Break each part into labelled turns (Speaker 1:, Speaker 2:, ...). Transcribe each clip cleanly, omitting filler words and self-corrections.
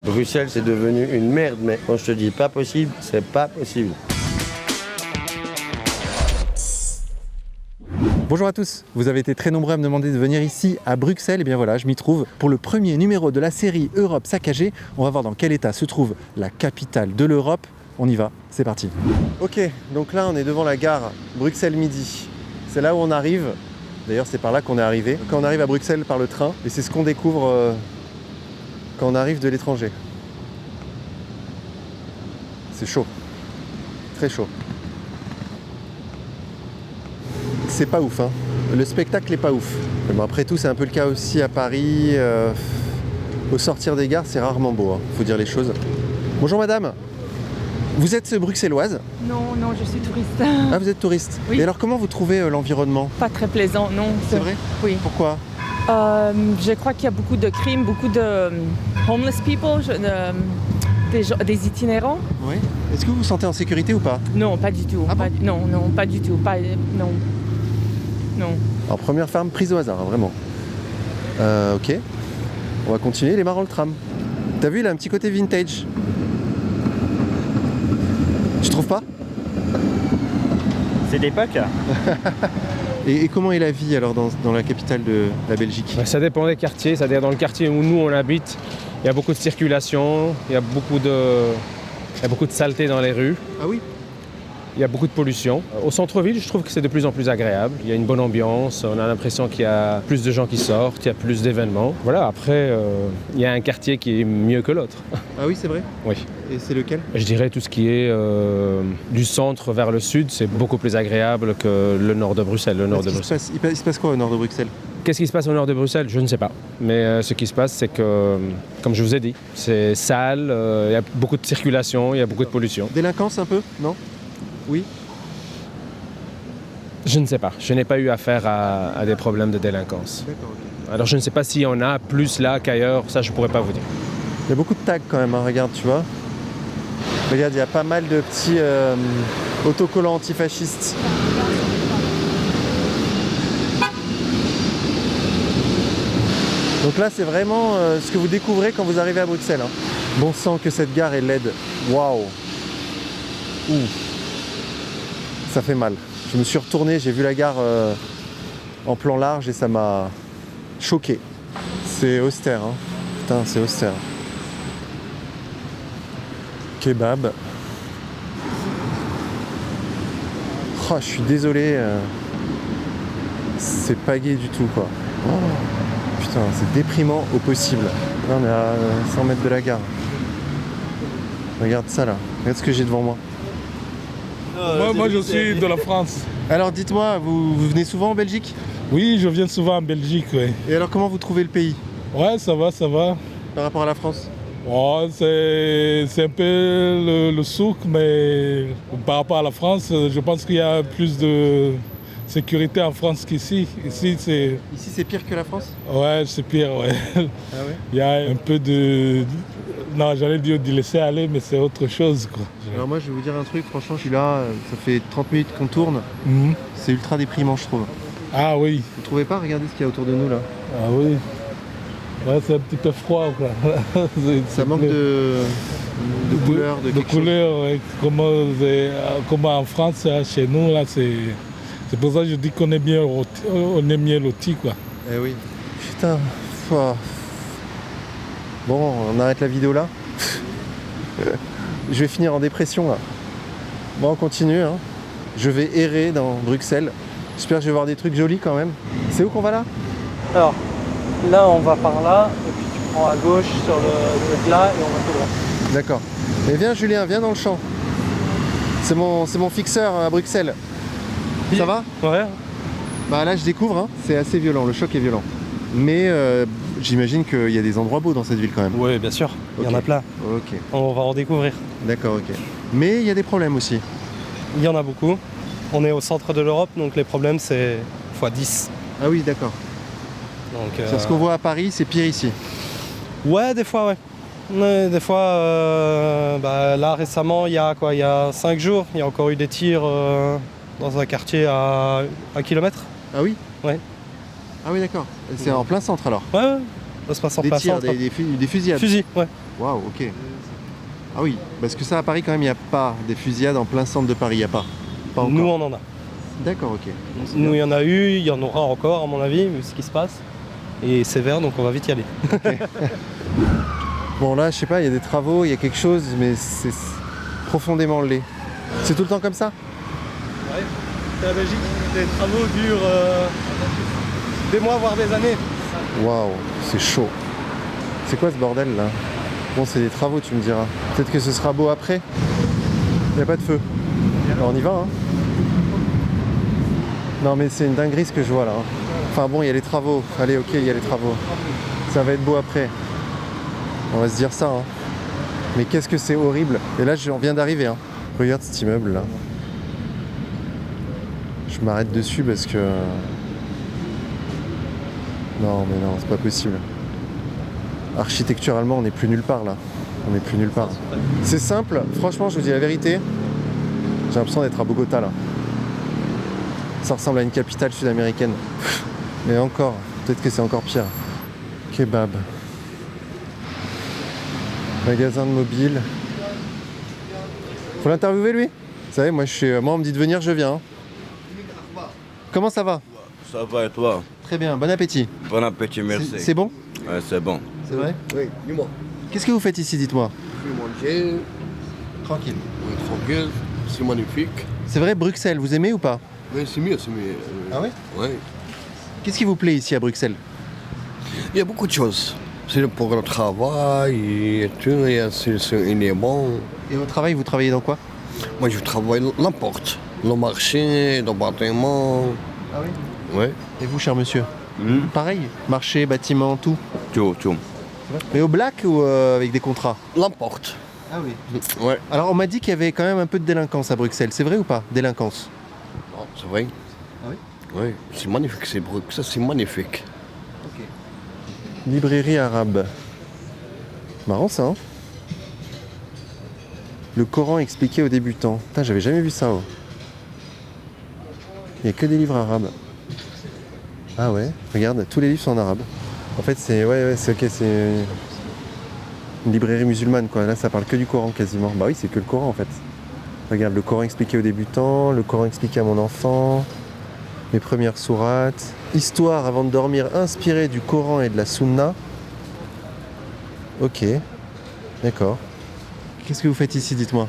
Speaker 1: Bruxelles, c'est devenu une merde, mais quand je te dis pas possible, c'est pas possible.
Speaker 2: Bonjour à tous, vous avez été très nombreux à me demander de venir ici à Bruxelles, et bien voilà, je m'y trouve pour le premier numéro de la série Europe saccagée. On va voir dans quel état se trouve la capitale de l'Europe. On y va, c'est parti. Ok, donc là on est devant la gare Bruxelles Midi. C'est là où on arrive, d'ailleurs c'est par là qu'on est arrivé. Quand on arrive à Bruxelles par le train, et c'est ce qu'on découvre quand on arrive de l'étranger. C'est chaud, très chaud. C'est pas ouf, hein. Le spectacle est pas ouf. Mais bon, après tout, c'est un peu le cas aussi à Paris. Au sortir des gares, c'est rarement beau, hein. Faut dire les choses. Bonjour madame, vous êtes bruxelloise?
Speaker 3: Non, non, je suis touriste.
Speaker 2: Ah, vous êtes touriste.
Speaker 3: Oui.
Speaker 2: Et alors comment vous trouvez l'environnement?
Speaker 3: Pas très plaisant, non.
Speaker 2: C'est vrai?
Speaker 3: Oui.
Speaker 2: Pourquoi?
Speaker 3: Je crois qu'il y a beaucoup de crimes, beaucoup de homeless people, des itinérants.
Speaker 2: Oui. Est-ce que vous vous sentez en sécurité ou pas?
Speaker 3: Non, pas du tout.
Speaker 2: Ah bon?
Speaker 3: Non, non, pas du tout. Non. Non.
Speaker 2: Alors première femme prise au hasard, hein, vraiment. Ok. On va continuer, il est marrant le tram. T'as vu, il a un petit côté vintage. Tu trouves pas?
Speaker 4: C'est d'époque.
Speaker 2: Et comment est la vie alors dans la capitale de la Belgique?
Speaker 5: Ça dépend des quartiers, c'est-à-dire dans le quartier où nous on habite, il y a beaucoup de circulation, il y a beaucoup de saleté dans les rues,
Speaker 2: Ah oui?
Speaker 5: il y a beaucoup de pollution. Au centre-ville, je trouve que c'est de plus en plus agréable. Il y a une bonne ambiance, on a l'impression qu'il y a plus de gens qui sortent, il y a plus d'événements. Voilà, après, il y a un quartier qui est mieux que l'autre.
Speaker 2: Ah oui, c'est vrai?
Speaker 5: Oui.
Speaker 2: Et c'est lequel?
Speaker 5: Je dirais tout ce qui est du centre vers le sud, c'est beaucoup plus agréable que le nord de Bruxelles.
Speaker 2: Il se passe quoi au nord de Bruxelles?
Speaker 5: Qu'est-ce qui se passe au nord de Bruxelles? Je ne sais pas. Mais ce qui se passe, c'est que, comme je vous ai dit, c'est sale, il y a beaucoup de circulation, il y a beaucoup de pollution.
Speaker 2: Délinquance un peu? Non? Oui?
Speaker 5: Je ne sais pas. Je n'ai pas eu affaire à des problèmes de délinquance.
Speaker 2: D'accord, ok.
Speaker 5: Alors je ne sais pas s'il y en a plus là qu'ailleurs, ça je ne pourrais pas vous dire.
Speaker 2: Il y a beaucoup de tags quand même, hein, regarde, tu vois. Regarde, il y a pas mal de petits autocollants antifascistes. Donc là, c'est vraiment ce que vous découvrez quand vous arrivez à Bruxelles, hein. Bon sang que cette gare est laide. Waouh. Ouh. Ça fait mal. Je me suis retourné, j'ai vu la gare en plan large et ça m'a choqué. C'est austère, hein. Putain, c'est austère. Kebab. Oh, je suis désolé. C'est pas gai du tout, quoi. Oh. Putain, c'est déprimant au possible. Là, on est à 100 mètres de la gare. Regarde ça, là. Regarde ce que j'ai devant moi.
Speaker 6: Moi, je suis de la France.
Speaker 2: Alors, dites-moi, vous venez souvent en Belgique?
Speaker 6: Oui, je viens souvent en Belgique, oui.
Speaker 2: Et alors, comment vous trouvez le pays
Speaker 6: Ouais, ça va, ça va.
Speaker 2: par rapport à la France?
Speaker 6: Ouais, c'est un peu le souk, mais par rapport à la France, je pense qu'il y a plus de sécurité en France qu'ici. Ici, c'est...
Speaker 2: Ici, c'est pire que la France?
Speaker 6: Ouais, c'est pire, ouais.
Speaker 2: Ah ouais?
Speaker 6: Il y a un peu de... Non, j'allais dire de laisser aller, mais c'est autre chose, quoi.
Speaker 2: Alors moi, je vais vous dire un truc, franchement, je suis là, ça fait 30 minutes qu'on tourne.
Speaker 6: Mhm.
Speaker 2: C'est ultra déprimant, je trouve.
Speaker 6: Ah oui,
Speaker 2: Vous trouvez pas? Regardez ce qu'il y a autour de nous, là.
Speaker 6: ah oui. Ouais, c'est un petit peu froid, quoi.
Speaker 2: Ça manque de couleurs, de quelque chose.
Speaker 6: couleurs, ouais. Comme en France, hein, chez nous, là, c'est pour ça que je dis qu'on est bien loti, quoi.
Speaker 2: Eh oui. Putain. Pouah. Bon, on arrête la vidéo là. Je vais finir en dépression là. Bon, on continue, hein. Je vais errer dans Bruxelles. J'espère que je vais voir des trucs jolis quand même. C'est où qu'on va là?
Speaker 7: Alors, là, on va par là, et puis tu prends à gauche sur le plat et on va tout droit.
Speaker 2: D'accord. Mais viens Julien, viens dans le champ. C'est mon fixeur à Bruxelles. Ça va?
Speaker 7: Ouais.
Speaker 2: Bah là je découvre, hein. C'est assez violent, le choc est violent. Mais j'imagine qu'il y a des endroits beaux dans cette ville quand même.
Speaker 7: Oui, bien sûr. Il y en a plein.
Speaker 2: Ok,
Speaker 7: On va en découvrir.
Speaker 2: d'accord, ok. Mais il y a des problèmes aussi.
Speaker 7: Il y en a beaucoup. On est au centre de l'Europe, donc les problèmes, c'est x10.
Speaker 2: Ah oui, d'accord.
Speaker 7: Donc,
Speaker 2: Sur ce qu'on voit à Paris, c'est pire ici.
Speaker 7: ouais, des fois, ouais. Ouais, des fois, là récemment, il y a 5 jours, il y a encore eu des tirs dans un quartier à 1 kilomètre.
Speaker 2: Ah oui?
Speaker 7: Ouais.
Speaker 2: Ah oui, d'accord. C'est en plein centre alors.
Speaker 7: Ouais, ouais. Ça se passe en
Speaker 2: Des
Speaker 7: plein
Speaker 2: tirs,
Speaker 7: centre.
Speaker 2: des fusillades.
Speaker 7: Fusil, ouais.
Speaker 2: Waouh, ok. Ah oui, parce que ça à Paris quand même, il n'y a pas des fusillades en plein centre de Paris, il n'y a pas. Pas encore.
Speaker 7: Nous, on en a.
Speaker 2: D'accord, ok.
Speaker 7: Nous, il y en a eu, il y en aura encore, à mon avis, vu ce qui se passe. Et c'est vert, donc on va vite y aller.
Speaker 2: Bon là, je sais pas, il y a des travaux, il y a quelque chose, mais c'est profondément laid. C'est tout le temps comme ça?
Speaker 7: Ouais, c'est la Belgique. Les travaux durent des mois, voire des années.
Speaker 2: Waouh, c'est chaud. C'est quoi ce bordel là? Bon, c'est des travaux, tu me diras. Peut-être que ce sera beau après. Il n'y a pas de feu. Alors on y va, hein. Non mais c'est une dinguerie ce que je vois là. Enfin bon, il y a les travaux. Allez, ok, il y a les travaux. Ça va être beau après. On va se dire ça, hein. Mais qu'est-ce que c'est horrible. Et là, on vient d'arriver, hein. Regarde cet immeuble là. Je m'arrête dessus parce que... Non mais non, c'est pas possible. Architecturalement, on n'est plus nulle part là. On n'est plus nulle part. C'est simple, franchement, je vous dis la vérité. J'ai l'impression d'être à Bogota là. Ça ressemble à une capitale sud-américaine. Mais encore, peut-être que c'est encore pire. Kebab. Magasin de mobile. Faut l'interviewer lui? Vous savez, moi on me dit de venir, je viens. Hein. Comment ça va?
Speaker 8: Ça va et toi?
Speaker 2: Très bien, bon appétit.
Speaker 8: Bon appétit, merci.
Speaker 2: C'est bon?
Speaker 8: Ouais, c'est bon.
Speaker 2: C'est vrai?
Speaker 9: Oui, dis-moi.
Speaker 2: Qu'est-ce que vous faites ici, dites-moi?
Speaker 9: Je vais manger,
Speaker 2: Tranquille.
Speaker 9: oui, tranquille, c'est magnifique.
Speaker 2: C'est vrai, Bruxelles, vous aimez ou pas?
Speaker 9: Oui, c'est mieux, c'est mieux.
Speaker 2: Ah ouais?
Speaker 9: Oui.
Speaker 2: Qu'est-ce qui vous plaît ici à Bruxelles?
Speaker 9: Il y a beaucoup de choses. C'est pour le travail et tout, il est bon.
Speaker 2: Et au travail, vous travaillez dans quoi?
Speaker 9: Moi, je travaille n'importe. Le marché, le bâtiment.
Speaker 2: Ah oui?
Speaker 9: Oui.
Speaker 2: Et vous, cher monsieur? Pareil? Marché, bâtiment, tout?
Speaker 8: Tout.
Speaker 2: Mais au black ou avec des contrats?
Speaker 9: N'importe.
Speaker 2: Ah oui.
Speaker 9: Ouais.
Speaker 2: Alors on m'a dit qu'il y avait quand même un peu de délinquance à Bruxelles, c'est vrai ou pas? Délinquance?
Speaker 9: Non, c'est vrai.
Speaker 2: Ah oui?
Speaker 9: Oui, c'est magnifique, c'est Bruxelles, c'est magnifique.
Speaker 2: Librairie arabe. Marrant ça, hein? Le Coran expliqué aux débutants. Putain, j'avais jamais vu ça. Oh. Il n'y a que des livres arabes. Ah ouais, regarde, tous les livres sont en arabe. En fait, c'est c'est ok, c'est une librairie musulmane quoi. Là, ça parle que du Coran quasiment. Bah oui, c'est que le Coran en fait. Regarde, le Coran expliqué aux débutants, le Coran expliqué à mon enfant, mes premières sourates, histoire avant de dormir inspirée du Coran et de la Sunna. Ok, d'accord. Qu'est-ce que vous faites ici, dites-moi?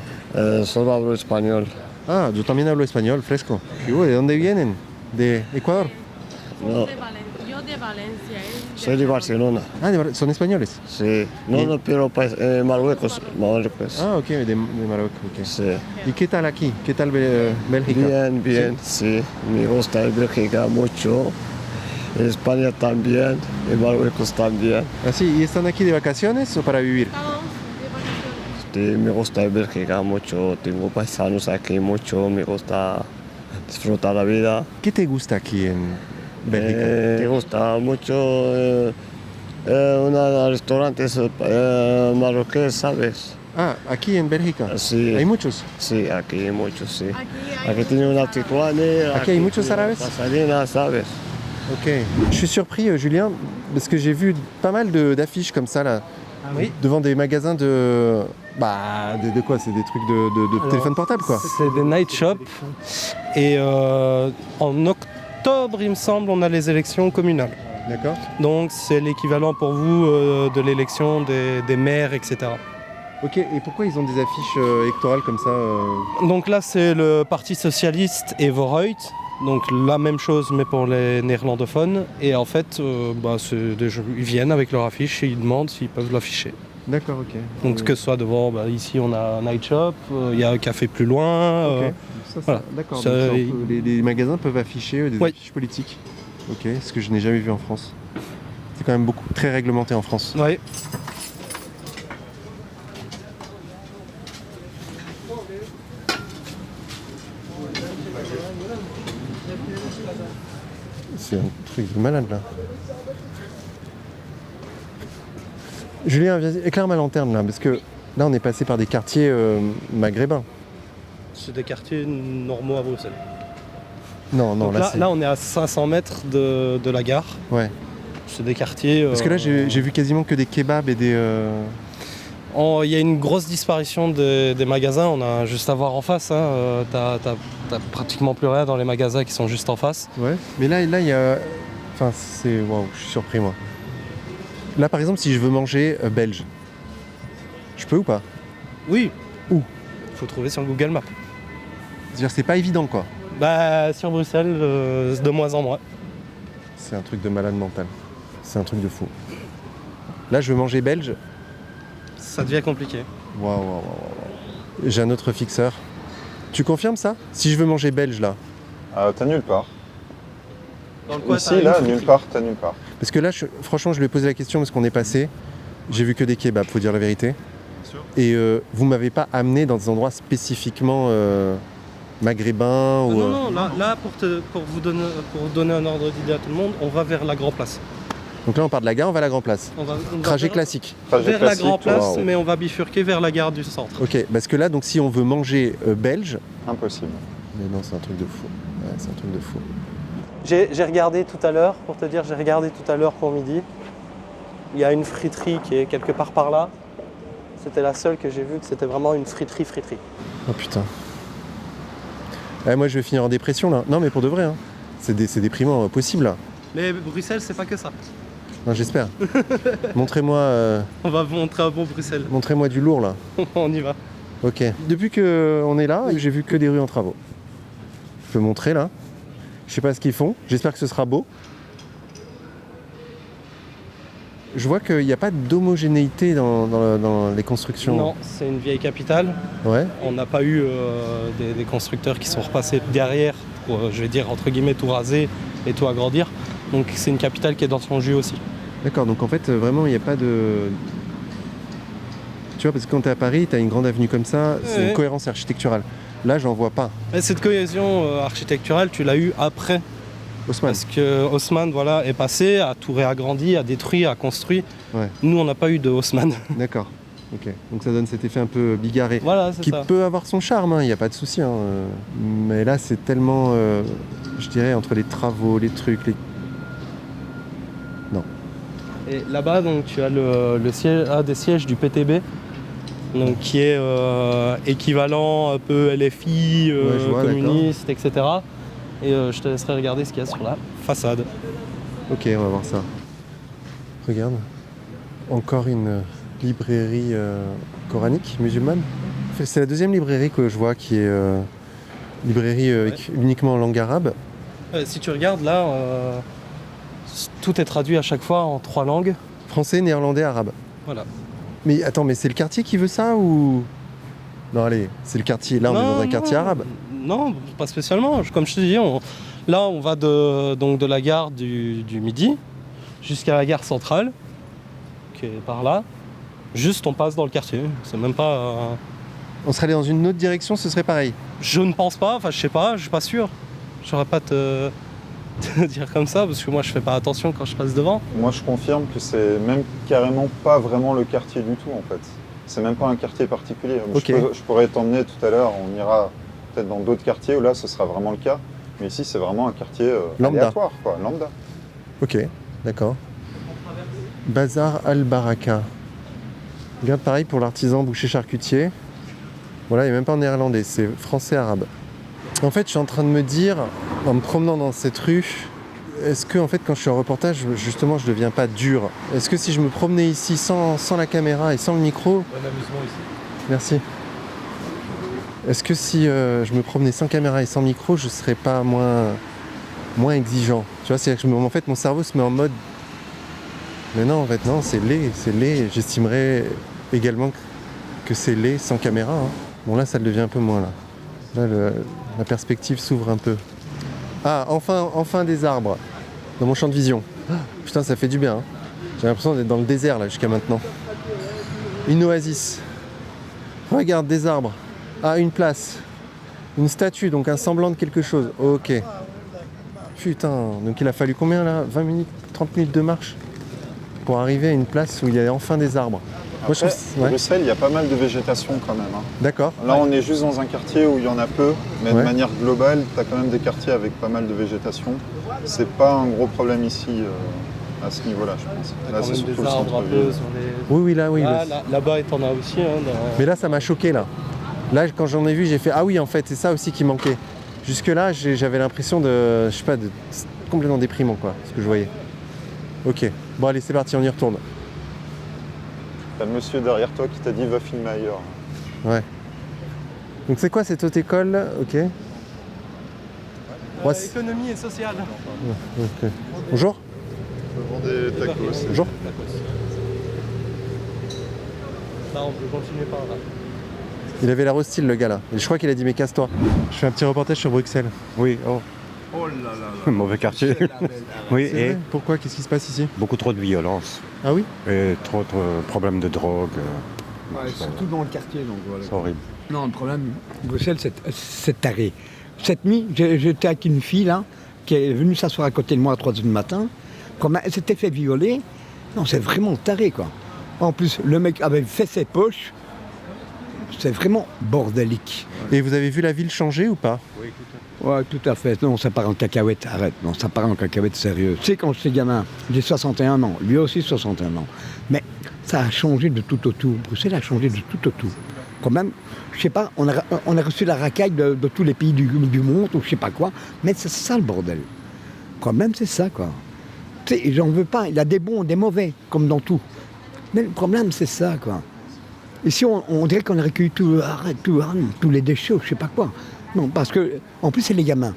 Speaker 9: Solo hablo español.
Speaker 2: Ah, yo también hablo español, fresco. ¿Y de dónde vienen? ¿De Ecuador?
Speaker 9: No,
Speaker 3: Yo de Valencia.
Speaker 9: soy de Barcelona.
Speaker 2: Ah, son españoles.
Speaker 9: Sí. No, pero Marruecos.
Speaker 2: Ah, ok, de Marruecos. Ok.
Speaker 9: Sí.
Speaker 2: ¿Y qué tal aquí? ¿Qué tal Bélgica?
Speaker 9: Bien, sí. Me gusta Bélgica mucho. España también. Y Marruecos también.
Speaker 2: Ah, sí, ¿y están aquí de vacaciones o para vivir?
Speaker 9: Sí, me gusta Bélgica mucho. Tengo paisanos aquí mucho. Me gusta disfrutar la vida.
Speaker 2: ¿Qué te gusta aquí en Bélgica?
Speaker 9: Me gusta mucho unos restaurantes marroquíes, ¿sabes?
Speaker 2: Ah, aquí en Bélgica.
Speaker 9: Sí.
Speaker 2: ¿Hay muchos?
Speaker 9: Sí, aquí hay muchos, sí. Aquí tiene una tijuana.
Speaker 2: Aquí hay muchos árabes.
Speaker 9: Pasadena, ¿sabes?
Speaker 2: Ok. Je suis surpris, Julien, parce que j'ai vu pas mal d'affiches comme ça, là, devant des magasins de... Bah, de quoi? C'est des trucs de téléphone portable, quoi.
Speaker 7: C'est des night shops. Et en octobre, il me semble, on a les élections communales.
Speaker 2: D'accord.
Speaker 7: Donc c'est l'équivalent pour vous de l'élection des maires, etc.
Speaker 2: Ok, et pourquoi ils ont des affiches électorales comme ça
Speaker 7: Donc là, c'est le Parti Socialiste et Vooruit. Donc la même chose, mais pour les néerlandophones. Et en fait, ils viennent avec leur affiche et ils demandent s'ils peuvent l'afficher.
Speaker 2: D'accord, ok.
Speaker 7: Donc que ce soit devant, ici on a un night shop, il y a un café plus loin.
Speaker 2: Ok.
Speaker 7: Voilà.
Speaker 2: D'accord,
Speaker 7: Ça,
Speaker 2: donc les magasins peuvent afficher des
Speaker 7: Oui.
Speaker 2: affiches politiques. Ok, ce que je n'ai jamais vu en France. C'est quand même très réglementé en France.
Speaker 7: Ouais.
Speaker 2: C'est un truc de malade là. Julien, viens, éclaire ma lanterne là, parce que là on est passé par des quartiers maghrébins.
Speaker 7: C'est des quartiers normaux à Bruxelles.
Speaker 2: Non,
Speaker 7: Donc
Speaker 2: là c'est...
Speaker 7: là, on est à 500 mètres de la gare.
Speaker 2: Ouais.
Speaker 7: c'est des quartiers...
Speaker 2: Parce que là, j'ai vu quasiment que des kebabs et des...
Speaker 7: Il y a une grosse disparition des magasins, on a juste à voir en face. Hein. T'as pratiquement plus rien dans les magasins qui sont juste en face.
Speaker 2: Ouais, mais là il y a... Enfin, c'est... Waouh, je suis surpris, moi. Là, par exemple, si je veux manger belge, je peux ou pas?
Speaker 7: Oui.
Speaker 2: Où?
Speaker 7: Faut trouver sur Google Maps.
Speaker 2: C'est-à-dire, c'est pas évident, quoi.
Speaker 7: Bah, sur Bruxelles, de moins en moins.
Speaker 2: C'est un truc de malade mental. C'est un truc de fou. Là, je veux manger belge.
Speaker 7: Ça devient compliqué.
Speaker 2: Waouh. J'ai un autre fixeur. Tu confirmes ça? Si je veux manger belge, là?
Speaker 10: T'as nulle part.
Speaker 7: Dans le coin,
Speaker 10: Ici, là, nulle part, t'as nulle part.
Speaker 2: Parce que là, franchement, je lui ai posé la question parce qu'on est passé. J'ai vu que des kebabs, faut dire la vérité. Et vous m'avez pas amené dans des endroits spécifiquement maghrébins ou...
Speaker 7: Non, là pour vous donner un ordre d'idée à tout le monde, on va vers la Grand Place.
Speaker 2: Donc là, on part de la gare, on va à la Grand Place.
Speaker 7: On va
Speaker 2: Trajet
Speaker 7: vers-
Speaker 2: classique.
Speaker 7: Vers la Grand Place,
Speaker 2: wow.
Speaker 7: mais on va bifurquer vers la gare du centre.
Speaker 2: Ok, parce que là, donc si on veut manger belge...
Speaker 10: Impossible.
Speaker 2: Mais non, c'est un truc de fou. Ouais, c'est un truc de fou.
Speaker 7: J'ai regardé tout à l'heure, pour te dire, j'ai regardé tout à l'heure pour midi. Il y a une friterie qui est quelque part par là. C'était la seule que j'ai vue, que c'était vraiment une friterie.
Speaker 2: Oh putain. Ouais, moi, je vais finir en dépression, là. Non, mais pour de vrai, hein. C'est déprimant possible, là.
Speaker 7: Mais Bruxelles, c'est pas que ça.
Speaker 2: Non, j'espère. Montrez-moi
Speaker 7: On va vous montrer un bon Bruxelles.
Speaker 2: montrez-moi du lourd, là.
Speaker 7: On y va.
Speaker 2: Ok. Depuis qu'on est là, j'ai vu que des rues en travaux. Je peux montrer, là. Je sais pas ce qu'ils font. J'espère que ce sera beau. Je vois qu'il n'y a pas d'homogénéité dans les constructions.
Speaker 7: Non, c'est une vieille capitale.
Speaker 2: Ouais.
Speaker 7: On n'a pas eu des constructeurs qui sont repassés derrière pour, je vais dire, entre guillemets, tout raser et tout agrandir. Donc c'est une capitale qui est dans son jus aussi.
Speaker 2: D'accord, donc en fait, vraiment, il n'y a pas de... Tu vois, parce que quand tu es à Paris, tu as une grande avenue comme ça, c'est
Speaker 7: Ouais.
Speaker 2: une cohérence architecturale. Là, j'en vois pas.
Speaker 7: Et cette cohésion architecturale, tu l'as eue après.
Speaker 2: Haussmann.
Speaker 7: Parce que Haussmann voilà, est passé, a tout réagrandi, a détruit, a construit.
Speaker 2: Ouais.
Speaker 7: Nous, on n'a pas eu de Haussmann.
Speaker 2: D'accord. Ok. Donc ça donne cet effet un peu bigarré.
Speaker 7: Voilà, c'est
Speaker 2: qui
Speaker 7: ça.
Speaker 2: peut avoir son charme, il n'y a pas de souci. Mais là, c'est tellement, je dirais, entre les travaux, les trucs, les... Non.
Speaker 7: Et là-bas, donc, tu as le siège, un des sièges du PTB, donc, qui est équivalent un peu LFI,
Speaker 2: Ouais, je vois,
Speaker 7: communiste, etc. Et je te laisserai regarder ce qu'il y a sur la façade.
Speaker 2: Ok, on va voir ça. Regarde. Encore une librairie coranique, musulmane. C'est la deuxième librairie que je vois qui est librairie uniquement en langue arabe.
Speaker 7: Si tu regardes là, tout est traduit à chaque fois en 3 langues.
Speaker 2: Français, néerlandais, arabe.
Speaker 7: Voilà.
Speaker 2: Mais attends, mais c'est le quartier qui veut ça ou... Non, allez, c'est le quartier. Là, on est dans un quartier arabe.
Speaker 7: Non, pas spécialement. Comme je te dis, là, on va de la gare du Midi jusqu'à la gare centrale, qui est par là. Juste, on passe dans le quartier. C'est même pas...
Speaker 2: On serait allé dans une autre direction, ce serait pareil.
Speaker 7: Je ne pense pas. Enfin, je sais pas. Je suis pas sûr. Je saurais pas te dire comme ça, parce que moi, je fais pas attention quand je passe devant.
Speaker 10: Moi, je confirme que c'est même carrément pas vraiment le quartier du tout, en fait. C'est même pas un quartier particulier.
Speaker 2: Ok.
Speaker 10: Je pourrais t'emmener tout à l'heure, on ira peut-être dans d'autres quartiers où là, ce sera vraiment le cas. Mais ici, c'est vraiment un quartier
Speaker 2: Lambda.
Speaker 10: aléatoire, quoi, lambda.
Speaker 2: Ok, d'accord. Bazar al-Baraka. Regarde, pareil pour l'artisan boucher charcutier. Voilà, il n'est même pas en néerlandais, c'est français-arabe. En fait, je suis en train de me dire, en me promenant dans cette rue, est-ce que, en fait, quand je suis en reportage, justement, je ne deviens pas dur? Est-ce que si je me promenais ici sans la caméra et sans le micro...
Speaker 7: Bon amusement ici.
Speaker 2: Merci. Est-ce que si je me promenais sans caméra et sans micro, je ne serais pas moins exigeant? Tu vois, c'est-à-dire que en fait, mon cerveau se met en mode... Mais non, en fait, non, c'est laid. J'estimerais également que c'est laid sans caméra. Hein. Bon, là, ça le devient un peu moins, là. Là, la perspective s'ouvre un peu. Ah, enfin des arbres dans mon champ de vision. Ah, putain, ça fait du bien. Hein. J'ai l'impression d'être dans le désert, là, jusqu'à maintenant. Une oasis. Regarde, des arbres. Ah, une place. Une statue, donc un semblant de quelque chose. Ok. Putain, donc il a fallu combien, là? 20 minutes, 30 minutes de marche pour arriver à une place où il y a enfin des arbres.
Speaker 10: Après,
Speaker 2: Moi, je trouve... ouais.
Speaker 10: Bruxelles, il y a pas mal de végétation quand même. Hein.
Speaker 2: D'accord.
Speaker 10: Là, on est juste dans un quartier où il y en a peu, mais
Speaker 2: Ouais.
Speaker 10: de manière globale, tu as quand même des quartiers avec pas mal de végétation. C'est pas un gros problème ici. à ce niveau-là, je pense.
Speaker 7: Il y a
Speaker 10: Là,
Speaker 7: quand
Speaker 10: c'est
Speaker 7: même
Speaker 10: surtout
Speaker 7: des
Speaker 10: le
Speaker 7: arbres un
Speaker 10: centre-ville.
Speaker 7: peu sur les...
Speaker 2: Oui, là, oui.
Speaker 7: Là-bas, et t'en as aussi. Hein,
Speaker 2: Mais là, ça m'a choqué, là. Là, quand j'en ai vu, j'ai fait ah oui, en fait, c'est ça aussi qui manquait. Jusque-là, j'avais l'impression de, je sais pas, de complètement déprimant, quoi, ce que je voyais. Ok. Bon, allez, c'est parti, on y retourne.
Speaker 10: T'as le monsieur derrière toi qui t'a dit va filmer ailleurs.
Speaker 2: Ouais. Donc c'est quoi cette haute école? Ok. Ouais,
Speaker 7: économie et sociale.
Speaker 2: ok. Bonjour.
Speaker 10: On vend des tacos.
Speaker 2: Bonjour.
Speaker 7: Là, on peut continuer par là.
Speaker 2: Il avait l'air hostile, le gars là. Et je crois qu'il a dit mais casse-toi. Je fais un petit reportage sur Bruxelles.
Speaker 11: Oui, oh.
Speaker 10: Oh là là.
Speaker 11: Mauvais quartier. Oui,
Speaker 2: C'est
Speaker 11: et
Speaker 2: vrai pourquoi? Qu'est-ce qui se passe ici?
Speaker 11: beaucoup trop de violence.
Speaker 2: Ah oui?
Speaker 11: Et trop de problèmes de drogue.
Speaker 12: Surtout dans le quartier, donc voilà.
Speaker 11: C'est horrible.
Speaker 12: Non, le problème, Bruxelles, c'est taré. Cette nuit, j'étais avec une fille là, qui est venue s'asseoir à côté de moi à 3h du matin. Quand elle s'était fait violer, non, c'est vraiment taré, quoi. En plus, le mec avait fait ses poches. C'est vraiment bordélique.
Speaker 2: Et vous avez vu la ville changer ou pas?
Speaker 11: Oui,
Speaker 12: Ouais, tout à fait. Non, ça part en cacahuète, arrête. Non, ça part en cacahuète sérieux. Tu sais, quand j'étais gamin, j'ai 61 ans, lui aussi 61 ans. Mais ça a changé de tout au tout. Bruxelles a changé de tout au tout. Quand même, je sais pas, on a reçu la racaille de tous les pays du monde, ou je sais pas quoi, mais c'est ça le bordel. Quand même, c'est ça, quoi. Tu sais, j'en veux pas, il y a des bons, des mauvais, comme dans tout. Mais le problème, c'est ça, quoi. Ici, on dirait qu'on a recueilli tous les déchets, je sais pas quoi. Non, parce que, en plus, c'est les gamins.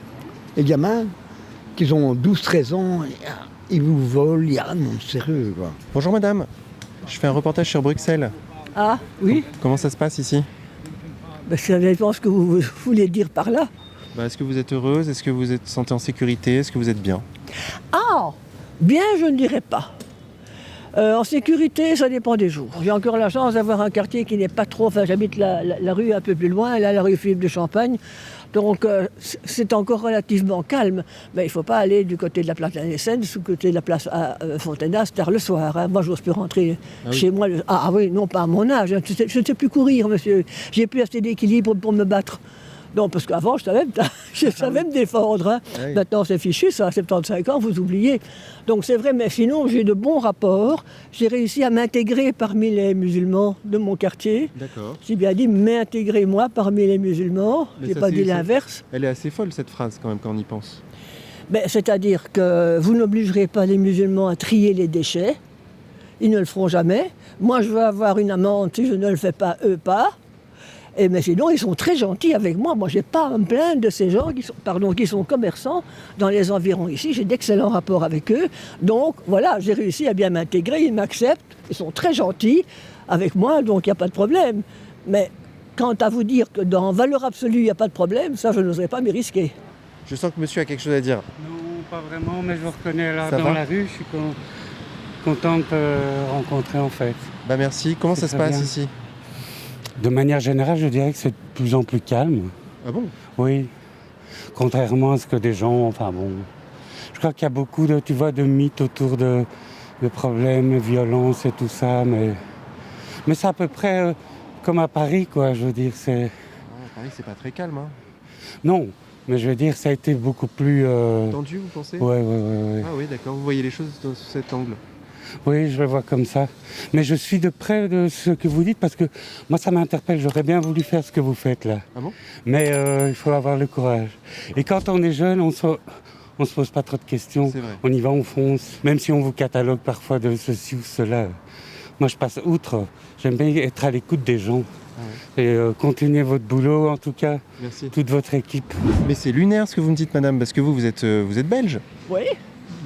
Speaker 12: Les gamins, qui ont 12-13 ans, ils vous volent, non, sérieux, quoi.
Speaker 2: Bonjour madame. Je fais un reportage sur Bruxelles.
Speaker 13: Ah, oui.
Speaker 2: Comment ça se passe ici?
Speaker 13: Ça dépend ce que vous voulez dire par là.
Speaker 2: Est-ce que vous êtes heureuse? Est-ce que vous êtes sentez en sécurité? Est-ce que vous êtes bien?
Speaker 13: Ah, bien, je ne dirais pas. En sécurité, ça dépend des jours. J'ai encore la chance d'avoir un quartier qui n'est pas trop... Enfin, j'habite la rue un peu plus loin, là, la rue Philippe de Champagne. Donc, c'est encore relativement calme. Mais il ne faut pas aller du côté de la place de la Naissance, du côté de la place à Fontenas, tard le soir. Hein. Moi, je n'ose plus rentrer chez moi. Ah oui, non, pas à mon âge. Hein. Je ne sais plus courir, monsieur. J'ai plus assez d'équilibre pour me battre. Non, parce qu'avant, je savais me défendre. Hein. Oui. Maintenant, c'est fichu, ça, à 75 ans, vous oubliez. Donc, c'est vrai, mais sinon, j'ai de bons rapports. J'ai réussi à m'intégrer parmi les musulmans de mon quartier.
Speaker 2: D'accord.
Speaker 13: J'ai bien dit m'intégrer, moi, parmi les musulmans. Je n'ai pas dit l'inverse.
Speaker 2: Elle est assez folle, cette phrase, quand même, quand on y pense.
Speaker 13: C'est-à-dire que vous n'obligerez pas les musulmans à trier les déchets. Ils ne le feront jamais. Moi, je veux avoir une amende si je ne le fais pas, eux pas. Mais sinon, ils sont très gentils avec moi. Moi, je n'ai pas à me plaindre de ces gens qui sont commerçants dans les environs ici. J'ai d'excellents rapports avec eux. Donc, voilà, j'ai réussi à bien m'intégrer. Ils m'acceptent. Ils sont très gentils avec moi, donc il n'y a pas de problème. Mais quant à vous dire que dans valeur absolue, il n'y a pas de problème, ça, je n'oserais pas m'y risquer.
Speaker 2: Je sens que monsieur a quelque chose à dire.
Speaker 14: Non, pas vraiment, mais je vous reconnais là
Speaker 2: ça
Speaker 14: dans
Speaker 2: va
Speaker 14: la rue. Je suis content de te rencontrer, en fait.
Speaker 2: Merci. Comment ça se passe ici?
Speaker 14: De manière générale, je dirais que c'est de plus en plus calme.
Speaker 2: Ah bon?
Speaker 14: Oui. Contrairement à ce que des gens... Enfin bon... Je crois qu'il y a beaucoup de mythes autour de problèmes, de violences et tout ça, mais c'est à peu près comme à Paris, quoi. Je veux dire, c'est...
Speaker 2: Paris, c'est pas très calme, hein?
Speaker 14: Non, mais je veux dire, ça a été beaucoup plus...
Speaker 2: Tendu, vous pensez?
Speaker 14: Ouais.
Speaker 2: Ah oui, d'accord. Vous voyez les choses sous cet angle?
Speaker 14: Oui, je le vois comme ça. Mais je suis de près de ce que vous dites parce que moi, ça m'interpelle. J'aurais bien voulu faire ce que vous faites là.
Speaker 2: Ah bon?
Speaker 14: Mais il faut avoir le courage. Et quand on est jeune, on se pose pas trop de questions.
Speaker 2: C'est vrai.
Speaker 14: On y va, on fonce. Même si on vous catalogue parfois de ceci ou cela. Moi, je passe outre. J'aime bien être à l'écoute des gens. Ah ouais. Et continuez votre boulot, en tout cas.
Speaker 2: Merci.
Speaker 14: Toute votre équipe.
Speaker 2: Mais c'est lunaire ce que vous me dites, madame, parce que vous êtes belge.
Speaker 13: Oui.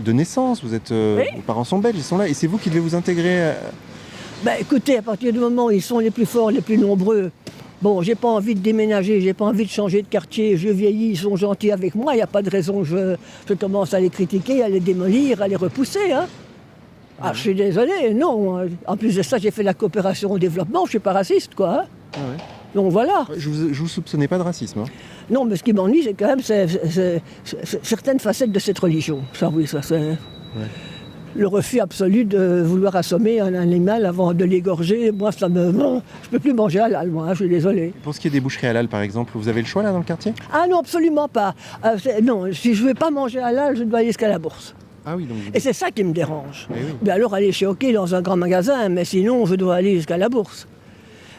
Speaker 2: De naissance, vous êtes,
Speaker 13: oui.
Speaker 2: Vos parents sont belges, ils sont là, et c'est vous qui devez vous intégrer
Speaker 13: écoutez, à partir du moment où ils sont les plus forts, les plus nombreux, bon, j'ai pas envie de déménager, j'ai pas envie de changer de quartier, je vieillis, ils sont gentils avec moi, il n'y a pas de raison que je commence à les critiquer, à les démolir, à les repousser, hein. Ah, je suis désolé, non. En plus de ça, j'ai fait la coopération au développement, je suis pas raciste, quoi. Hein. Ah ouais. Donc voilà.
Speaker 2: Je vous soupçonnais pas de racisme. Hein.
Speaker 13: Non, mais ce qui m'ennuie, c'est quand même certaines facettes de cette religion. Ça, oui, ça c'est... Ouais. Le refus absolu de vouloir assommer un animal avant de l'égorger, moi, ça me... Non, je peux plus manger halal, moi, je suis désolé.
Speaker 2: Pour ce qui est des boucheries halal, par exemple, vous avez le choix, là, dans le quartier?
Speaker 13: Ah non, absolument pas. Non, si je veux pas manger halal, je dois aller jusqu'à la bourse.
Speaker 2: Ah oui, donc...
Speaker 13: Et c'est ça qui me dérange.
Speaker 2: Eh oui.
Speaker 13: Mais alors aller chez OK dans un grand magasin, mais sinon je dois aller jusqu'à la bourse.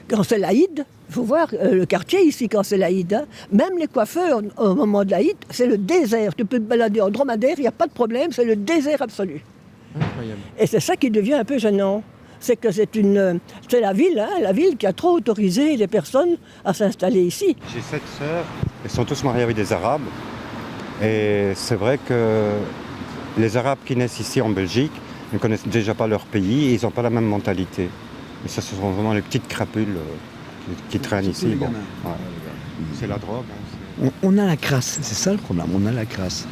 Speaker 13: Quand c'est l'Aïd, il faut voir le quartier ici quand c'est l'Aïd. Hein. Même les coiffeurs, au moment de l'Aïd, c'est le désert. Tu peux te balader en dromadaire, il n'y a pas de problème, c'est le désert absolu.
Speaker 2: Incroyable.
Speaker 13: Et c'est ça qui devient un peu gênant. C'est que c'est la ville qui a trop autorisé les personnes à s'installer ici.
Speaker 11: J'ai 7 sœurs, elles sont tous mariées avec des Arabes. Et c'est vrai que les Arabes qui naissent ici en Belgique ne connaissent déjà pas leur pays et ils n'ont pas la même mentalité. Mais ça, ce sont vraiment les petites crapules qui traînent ici. Bon, ouais. C'est la drogue. Hein,
Speaker 12: On a la crasse, c'est ça le problème, on a la crasse.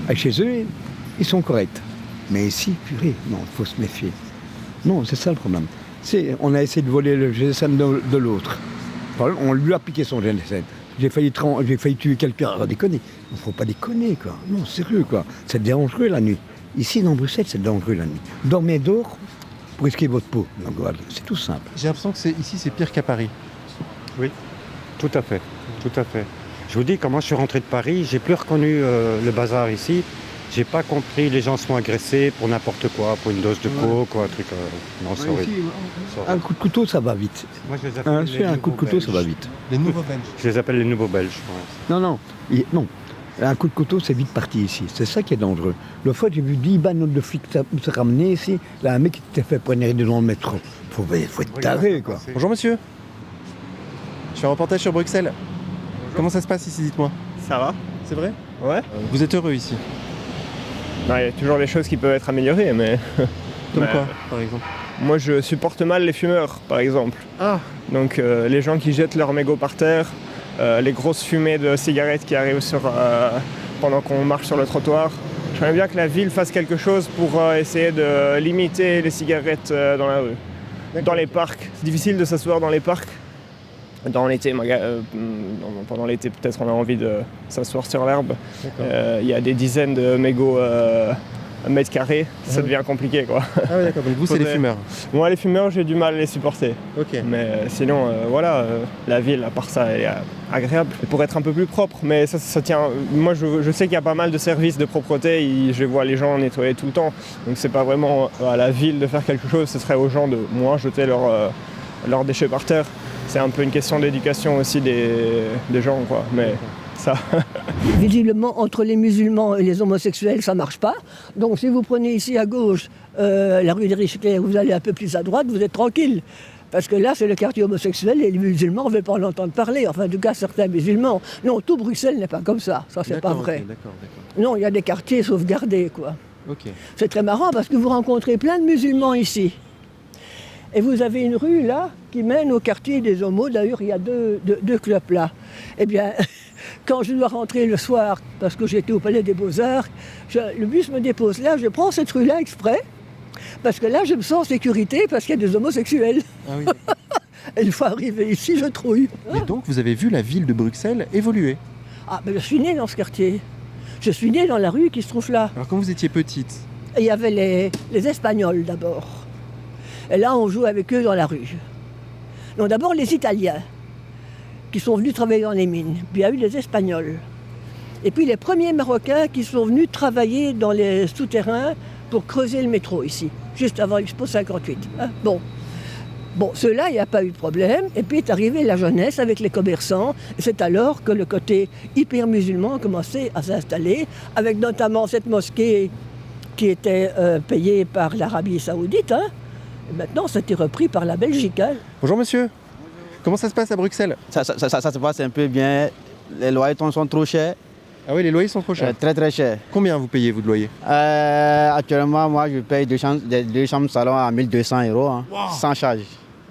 Speaker 12: Et chez eux, ils sont corrects. Mais ici, purée, non, il faut se méfier. Non, c'est ça le problème. On a essayé de voler le GSM de l'autre. On lui a piqué son GSM. J'ai failli tuer quelqu'un. Alors, déconner. Il ne faut pas déconner, quoi. Non, sérieux, quoi. C'est dangereux la nuit. Ici, dans Bruxelles, c'est dangereux la nuit. Dormez dehors pour risquer votre peau. Donc, voilà, c'est tout simple.
Speaker 2: J'ai l'impression que ici, c'est pire qu'à Paris.
Speaker 11: Oui, tout à fait. Tout à fait. Je vous dis, quand moi je suis rentré de Paris, j'ai plus reconnu le bazar ici. J'ai pas compris, les gens sont agressés pour n'importe quoi, pour une dose de coke ou un truc. Non, c'est horrible.
Speaker 12: Un coup de couteau, ça va vite.
Speaker 11: Moi, je les appelle
Speaker 12: Un coup de couteau, ça va vite.
Speaker 2: Les nouveaux Belges.
Speaker 11: Je les appelle les nouveaux Belges. Ouais.
Speaker 12: Non. Un coup de couteau, c'est vite parti ici. C'est ça qui est dangereux. L'autre fois, j'ai vu 10 bandes de flics se ramener ici. Là, un mec qui s'était fait poignarder dans le métro. Faut être taré, quoi.
Speaker 2: Bonjour monsieur. Je fais un reportage sur Bruxelles. Bonjour. Comment ça se passe ici, dites-moi?
Speaker 4: Ça va?
Speaker 2: C'est vrai?
Speaker 4: Ouais.
Speaker 2: Vous êtes heureux ici?
Speaker 4: Non, il y a toujours des choses qui peuvent être améliorées, mais...
Speaker 2: Comme quoi, par exemple?
Speaker 4: Moi, je supporte mal les fumeurs, par exemple.
Speaker 2: Ah.
Speaker 4: Donc, les gens qui jettent leurs mégots par terre, les grosses fumées de cigarettes qui arrivent pendant qu'on marche sur le trottoir. J'aimerais bien que la ville fasse quelque chose pour essayer de limiter les cigarettes dans la rue. Dans les parcs. C'est difficile de s'asseoir dans les parcs. Dans l'été, pendant l'été, peut-être on a envie de s'asseoir sur l'herbe. Il y a des dizaines de mégots mètres carrés, ça devient compliqué, quoi.
Speaker 2: Ah oui, d'accord, donc vous, c'est les fumeurs.
Speaker 4: Moi, les fumeurs, j'ai du mal à les supporter.
Speaker 2: Ok.
Speaker 4: Mais sinon, la ville, à part ça, elle est agréable. Pour être un peu plus propre, mais ça tient... Moi, je sais qu'il y a pas mal de services de propreté, je vois les gens nettoyer tout le temps. Donc c'est pas vraiment à la ville de faire quelque chose, ce serait aux gens de moins jeter leurs déchets par terre. C'est un peu une question d'éducation aussi des gens, quoi. Mais ça...
Speaker 13: Visiblement, entre les musulmans et les homosexuels, ça ne marche pas. Donc si vous prenez ici à gauche la rue des Riches-Clairs, vous allez un peu plus à droite, vous êtes tranquille. Parce que là, c'est le quartier homosexuel et les musulmans, on ne veut pas l'entendre parler. Enfin, en tout cas, certains musulmans. Non, tout Bruxelles n'est pas comme ça. Ça, c'est pas vrai.
Speaker 2: Okay, d'accord.
Speaker 13: Non, il y a des quartiers sauvegardés, quoi.
Speaker 2: Okay.
Speaker 13: C'est très marrant parce que vous rencontrez plein de musulmans ici. Et vous avez une rue là qui mène au quartier des homos. D'ailleurs, il y a deux clubs là. Eh bien, quand je dois rentrer le soir, parce que j'étais au Palais des Beaux-Arts, le bus me dépose là, je prends cette rue-là exprès, parce que là, je me sens en sécurité parce qu'il y a des homosexuels.
Speaker 2: Ah oui.
Speaker 13: Et une fois arrivé ici, je trouille.
Speaker 2: Et donc, vous avez vu la ville de Bruxelles évoluer?
Speaker 13: Ah, ben je suis née dans ce quartier. Je suis née dans la rue qui se trouve là.
Speaker 2: Alors, quand vous étiez petite?
Speaker 13: Il y avait les Espagnols d'abord. Et là, on joue avec eux dans la rue. Donc d'abord les Italiens, qui sont venus travailler dans les mines. Puis il y a eu les Espagnols. Et puis les premiers Marocains qui sont venus travailler dans les souterrains pour creuser le métro ici, juste avant l'Expo 58. Hein, bon, ceux-là, il n'y a pas eu de problème. Et puis est arrivée la jeunesse avec les commerçants. Et c'est alors que le côté hyper musulman a commencé à s'installer, avec notamment cette mosquée qui était payée par l'Arabie Saoudite. Hein. Et maintenant, ça a été repris par la Belgique. Hein.
Speaker 2: Bonjour monsieur. Comment ça se passe à Bruxelles?
Speaker 15: Ça se passe un peu bien. Les loyers sont trop chers.
Speaker 2: Ah oui, les loyers sont trop chers?
Speaker 15: Très très chers.
Speaker 2: Combien vous payez, vous, de loyer?
Speaker 15: Actuellement, moi, je paye deux chambres salon à 1 200 €, hein, wow. Sans charge.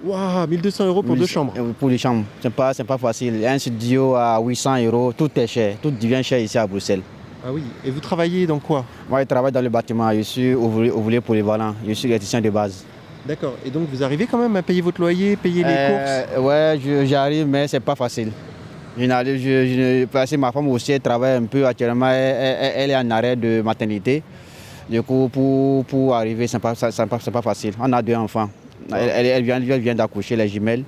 Speaker 2: Waouh, 1 200 € pour 2 chambres?
Speaker 15: Pour les chambres, c'est pas facile. Un studio à 800 €, tout est cher. Tout devient cher ici à Bruxelles.
Speaker 2: Ah oui, et vous travaillez dans quoi?
Speaker 15: Moi, je travaille dans le bâtiment. Je suis ouvrier polyvalent. Je suis électricien de base.
Speaker 2: D'accord, et donc vous arrivez quand même à payer votre loyer, payer les courses?
Speaker 15: Ouais, j'arrive, mais c'est pas facile. Parce que ma femme aussi elle travaille un peu actuellement, elle est en arrêt de maternité. Du coup, pour arriver, c'est pas facile. On a 2 enfants. Elle vient d'accoucher, les jumelles.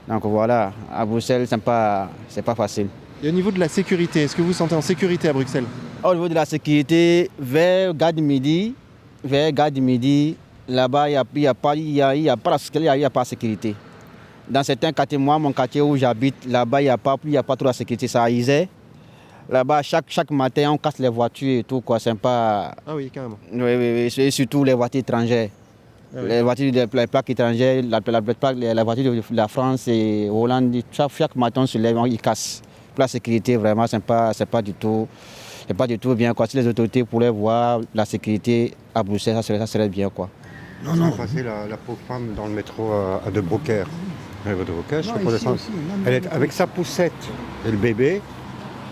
Speaker 15: Donc voilà, à Bruxelles, c'est pas facile.
Speaker 2: Et au niveau de la sécurité, est-ce que vous vous sentez en sécurité à Bruxelles?
Speaker 15: Au niveau de la sécurité, vers Gare du Midi, là-bas, il n'y a pas de sécurité. Dans certains quartiers, moi, mon quartier où j'habite, là-bas, il n'y a pas trop de sécurité. Ça à Isère. Là-bas, chaque matin, on casse les voitures et tout, quoi. C'est pas...
Speaker 2: Ah oui, carrément.
Speaker 15: Oui, et surtout les voitures étrangères.
Speaker 2: Ah oui.
Speaker 15: Les voitures, les plaques étrangères, la voiture de la France et Hollande, chaque matin, on se lève, ils cassent. Pour la sécurité, vraiment, c'est pas du tout bien, quoi. Si les autorités pourraient voir la sécurité à Bruxelles, ça serait bien, quoi.
Speaker 11: Non. Ils ont passé la pauvre femme dans le métro à De Broecker. De Broecker, je peux pas descendre. Elle est avec sa poussette et le bébé.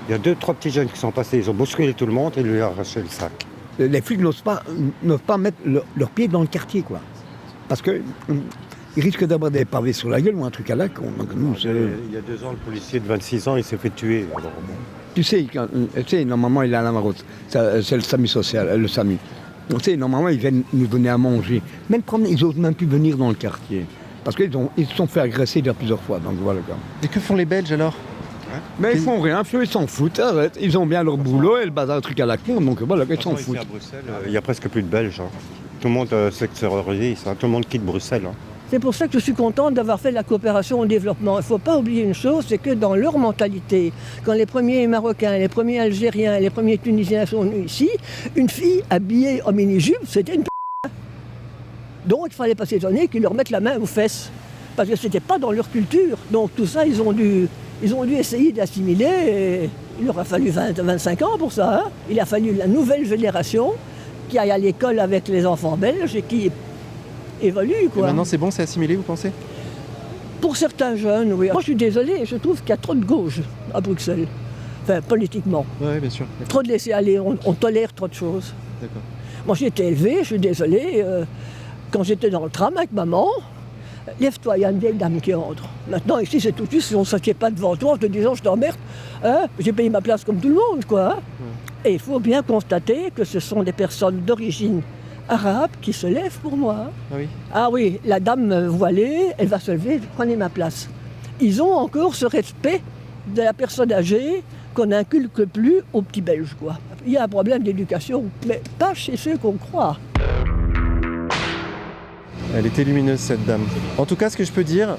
Speaker 11: Il y a 2-3 petits jeunes qui sont passés, ils ont bousculé tout le monde et lui ont arraché le sac.
Speaker 12: Les flics n'osent pas mettre leurs pieds dans le quartier, quoi. Parce qu'ils risquent d'avoir des pavés sur la gueule ou un truc à la con. Donc, nous,
Speaker 11: il y a 2 ans, le policier de 26 ans, il s'est fait tuer. Alors, bon.
Speaker 12: Tu sais, normalement, il est à la marotte. C'est le SAMU social, le SAMU. Tu sais, normalement, ils viennent nous donner à manger. Même ils n'osent même plus venir dans le quartier. Parce qu'ils se sont fait agresser déjà plusieurs fois. Donc voilà.
Speaker 2: Et que font les Belges alors?
Speaker 12: Mais ils font rien, ils s'en foutent, arrête. Ils ont bien leur boulot et le bazar, un truc à la con, donc voilà, ils s'en foutent.
Speaker 11: Ici à Bruxelles, il n'y a presque plus de Belges. Hein. Tout le monde sectorise, tout le monde quitte Bruxelles. Hein.
Speaker 13: C'est pour ça que je suis contente d'avoir fait la coopération au développement. Il ne faut pas oublier une chose, c'est que dans leur mentalité, quand les premiers Marocains, les premiers Algériens, les premiers Tunisiens sont venus ici, une fille habillée en mini-jupe, c'était une p***. Donc il ne fallait pas s'étonner qu'ils leur mettent la main aux fesses. Parce que ce n'était pas dans leur culture. Donc tout ça, ils ont dû essayer d'assimiler. Et il leur a fallu 25 ans pour ça. Hein. Il a fallu la nouvelle génération qui aille à l'école avec les enfants belges et qui évolue, quoi.
Speaker 2: Et maintenant, c'est bon, c'est assimilé, vous pensez?
Speaker 13: Pour certains jeunes, oui. Moi, je suis désolé, je trouve qu'il y a trop de gauche à Bruxelles. Enfin, politiquement.
Speaker 2: Oui, bien sûr.
Speaker 13: Trop de laisser aller, on tolère trop de choses.
Speaker 2: D'accord.
Speaker 13: Moi, j'ai été élevé, je suis désolé, quand j'étais dans le tram avec maman, lève-toi, il y a une vieille dame qui entre. Maintenant, ici, c'est tout de suite, si on ne s'assied pas devant toi en te disant, je t'emmerde, hein, j'ai payé ma place comme tout le monde, quoi. Hein. Et il faut bien constater que ce sont des personnes d'origine arabe qui se lèvent pour moi. Hein.
Speaker 2: Ah oui.
Speaker 13: Ah oui, la dame voilée, elle va se lever, prenez ma place. Ils ont encore ce respect de la personne âgée qu'on n'inculque plus aux petits Belges, quoi. Il y a un problème d'éducation, mais pas chez ceux qu'on croit.
Speaker 2: Elle était lumineuse, cette dame. En tout cas, ce que je peux dire,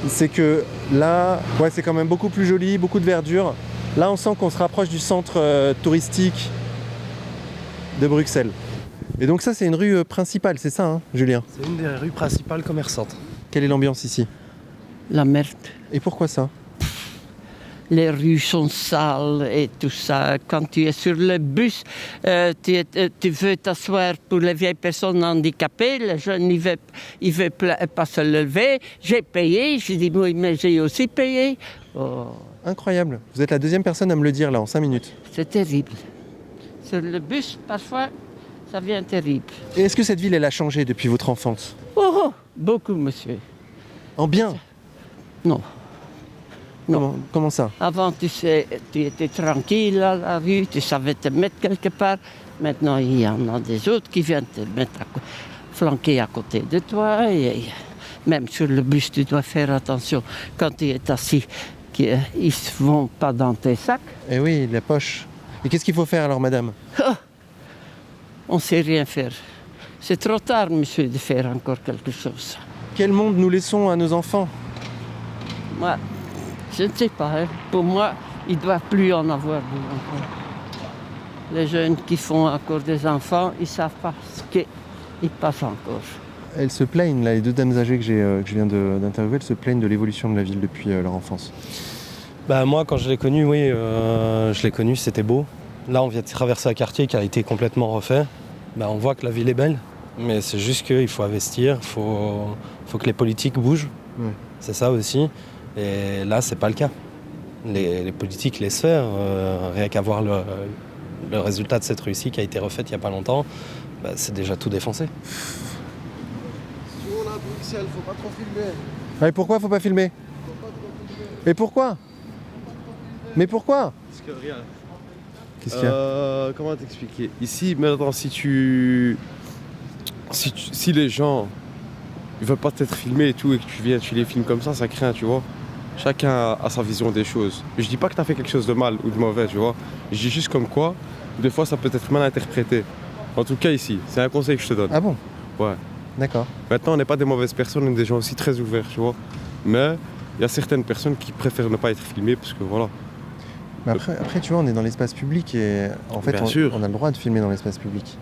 Speaker 2: c'est que là, ouais, c'est quand même beaucoup plus joli, beaucoup de verdure. Là, on sent qu'on se rapproche du centre touristique de Bruxelles. Et donc ça, c'est une rue principale, c'est ça, hein, Julien?
Speaker 7: C'est une des rues principales commerçantes.
Speaker 2: Quelle est l'ambiance ici?
Speaker 16: La merde.
Speaker 2: Et pourquoi ça?
Speaker 16: Les rues sont sales et tout ça. Quand tu es sur le bus, tu veux t'asseoir pour les vieilles personnes handicapées. Les jeunes, ils ne veulent pas se lever. J'ai payé. Je dis, oui, mais j'ai aussi payé. Oh.
Speaker 2: Incroyable. Vous êtes la deuxième personne à me le dire là, en 5 minutes.
Speaker 16: C'est terrible. Sur le bus, parfois, ça devient terrible.
Speaker 2: Et est-ce que cette ville, elle a changé depuis votre enfance?
Speaker 16: Oh, beaucoup, monsieur.
Speaker 2: En bien?
Speaker 16: Non.
Speaker 2: Non. Comment ça?
Speaker 16: Avant, tu étais tranquille à la rue, tu savais te mettre quelque part. Maintenant, il y en a des autres qui viennent te mettre flanquer à côté de toi. Et même sur le bus, tu dois faire attention quand tu es assis, qu'ils ne vont pas dans tes sacs.
Speaker 2: Eh oui, la poche. Et qu'est-ce qu'il faut faire alors, madame?
Speaker 16: On ne sait rien faire. C'est trop tard, monsieur, de faire encore quelque chose.
Speaker 2: Quel monde nous laissons à nos enfants?
Speaker 16: Moi, je ne sais pas. Hein. Pour moi, il ne doit plus en avoir des enfants. Les jeunes qui font encore des enfants, ils ne savent pas ce qu'ils passent encore.
Speaker 2: Elles se plaignent, là, les deux dames âgées que je viens d'interviewer, elles se plaignent de l'évolution de la ville depuis leur enfance.
Speaker 7: Bah, moi, quand je l'ai connu, oui, je l'ai connu, c'était beau. Là, on vient de traverser un quartier qui a été complètement refait. Bah, on voit que la ville est belle, mais c'est juste qu'il faut investir, il faut que les politiques bougent. Ouais. C'est ça aussi. Et là, c'est pas le cas. Les politiques laissent faire. Rien qu'à voir le résultat de cette rue qui a été refaite il n'y a pas longtemps, bah, c'est déjà tout défoncé.
Speaker 17: Si on est à Bruxelles, faut pas trop filmer.
Speaker 2: Ah, et pourquoi faut pas filmer? Et pourquoi? Mais pourquoi?
Speaker 17: Parce que rien.
Speaker 2: Qu'est-ce qu'il y a?
Speaker 17: Comment t'expliquer? Ici, maintenant, si les gens ils veulent pas t'être filmés et tout, et que tu viens, tu les filmes comme ça craint, tu vois.
Speaker 18: chacun a sa vision des choses. Je dis pas que tu as fait quelque chose de mal ou de mauvais, tu vois. Je dis juste comme quoi, des fois ça peut être mal interprété. En tout cas ici, c'est un conseil que je te donne.
Speaker 2: Ah bon?
Speaker 18: Ouais.
Speaker 2: D'accord.
Speaker 18: Maintenant, on n'est pas des mauvaises personnes, on est des gens aussi très ouverts, tu vois. Mais il y a certaines personnes qui préfèrent ne pas être filmées parce que voilà.
Speaker 2: Mais après, tu vois, on est dans l'espace public et en fait,
Speaker 18: Bien sûr.
Speaker 2: on a le droit de filmer dans l'espace public.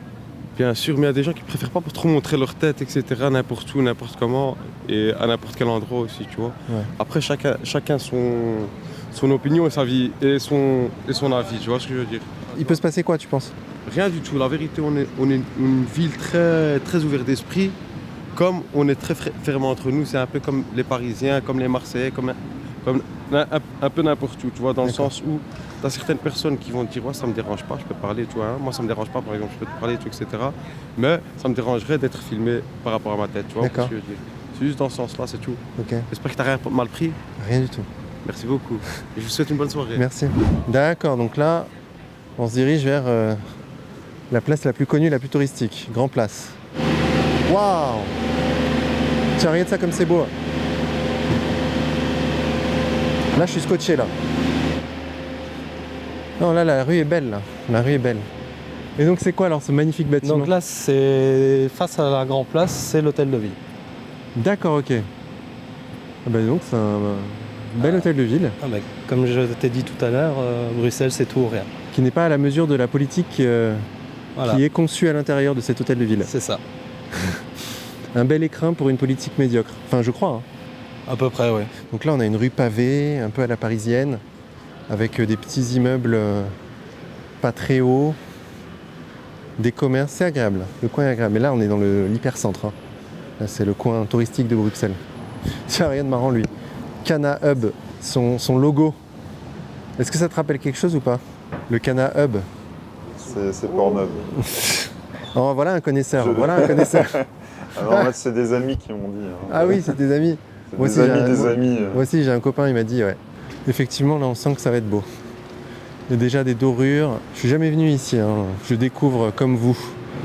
Speaker 18: Bien sûr, mais il y a des gens qui préfèrent pas trop montrer leur tête, etc. n'importe où, n'importe comment et à n'importe quel endroit aussi, tu vois.
Speaker 2: Ouais.
Speaker 18: Après, chacun son opinion et sa vie et son avis, tu vois ce que je veux dire.
Speaker 2: Il peut se passer quoi, tu penses?
Speaker 18: Rien du tout. La vérité, on est une ville très, très ouverte d'esprit. Comme on est très fermé entre nous, c'est un peu comme les Parisiens, comme les Marseillais, comme un peu n'importe où, tu vois, dans le sens où tu as certaines personnes qui vont te dire ouais, ça me dérange pas, je peux te parler, tu vois, hein. Moi ça me dérange pas, par exemple, je peux te parler, tout, etc. Mais ça me dérangerait d'être filmé par rapport à ma tête, tu vois.
Speaker 2: D'accord.
Speaker 18: C'est juste dans ce sens-là, c'est tout.
Speaker 2: Ok.
Speaker 18: J'espère que tu n'as rien mal pris.
Speaker 2: Rien du tout.
Speaker 18: Merci beaucoup. Et je vous souhaite une bonne soirée.
Speaker 2: Merci. D'accord, donc là, on se dirige vers la place la plus connue, la plus touristique, Grand Place. Waouh! Tiens, regarde ça comme c'est beau. Là, je suis scotché, là. Non, là, la rue est belle, là. La rue est belle. Et donc, c'est quoi, alors, ce magnifique bâtiment?
Speaker 7: Donc là, c'est face à la Grand Place, c'est l'hôtel de ville.
Speaker 2: D'accord, ok. Ah bah donc, c'est un bel hôtel de ville.
Speaker 7: Ah bah, comme je t'ai dit tout à l'heure, Bruxelles, c'est tout ou rien.
Speaker 2: Qui n'est pas à la mesure de la politique
Speaker 7: Voilà.
Speaker 2: qui est conçue à l'intérieur de cet hôtel de ville.
Speaker 7: C'est ça.
Speaker 2: Un bel écrin pour une politique médiocre. Enfin, je crois. Hein.
Speaker 7: À peu près, oui.
Speaker 2: Donc là, on a une rue pavée, un peu à la parisienne, avec des petits immeubles pas très hauts, des commerces. C'est agréable. Le coin est agréable. Mais là, on est dans l'hypercentre. Hein. Là, c'est le coin touristique de Bruxelles. Tiens, rien de marrant, lui. Cana Hub, son logo. Est-ce que ça te rappelle quelque chose ou pas? Le Cana Hub.
Speaker 10: C'est Pornhub.
Speaker 2: Oh, voilà un connaisseur. Voilà un connaisseur.
Speaker 10: Alors là, c'est des amis qui m'ont dit. Hein.
Speaker 2: Ah oui, c'est des amis.
Speaker 10: C'est
Speaker 2: Moi
Speaker 10: des
Speaker 2: aussi,
Speaker 10: amis des amis.
Speaker 2: Moi aussi, j'ai un copain, il m'a dit, ouais. Effectivement, là, on sent que ça va être beau. Il y a déjà des dorures. Je suis jamais venu ici, hein. Je découvre comme vous.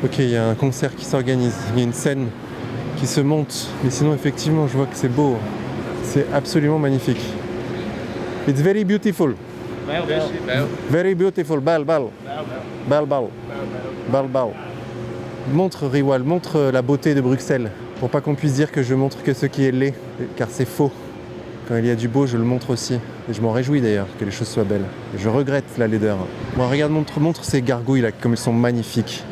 Speaker 2: Ok, il y a un concert qui s'organise. Il y a une scène qui se monte. Mais sinon, effectivement, je vois que c'est beau. C'est absolument magnifique. It's very beautiful. Very beautiful. Bal. Montre, Riwal, montre la beauté de Bruxelles. Pour pas qu'on puisse dire que je montre que ce qui est laid, car c'est faux. Quand il y a du beau, je le montre aussi. Et je m'en réjouis d'ailleurs, que les choses soient belles. Et je regrette la laideur. Bon, regarde, montre ces gargouilles là, comme elles sont magnifiques.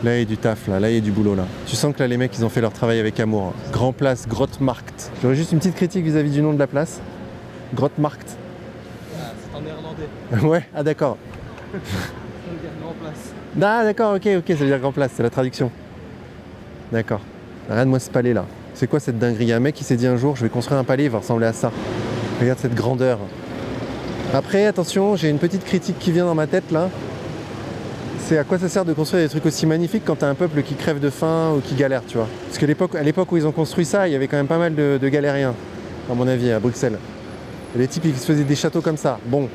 Speaker 2: Là, il y a du taf, là, il y a du boulot, là. Tu sens que là, les mecs, ils ont fait leur travail avec amour. Grand Place, Grotmarkt. J'aurais juste une petite critique vis-à-vis du nom de la place. Grotmarkt.
Speaker 7: C'est en néerlandais.
Speaker 2: Ouais, ah d'accord.
Speaker 7: Ça veut dire Grand Place.
Speaker 2: Ah d'accord, ok, ça veut dire Grand Place, c'est la traduction. D'accord. Regarde-moi ce palais là. C'est quoi cette dinguerie? Il y a un mec qui s'est dit un jour, je vais construire un palais, il va ressembler à ça. Regarde cette grandeur. Après, attention, j'ai une petite critique qui vient dans ma tête là. C'est à quoi ça sert de construire des trucs aussi magnifiques quand t'as un peuple qui crève de faim ou qui galère, tu vois. Parce qu'à l'époque où ils ont construit ça, il y avait quand même pas mal de galériens, à mon avis, à Bruxelles. Et les types, ils se faisaient des châteaux comme ça. Bon.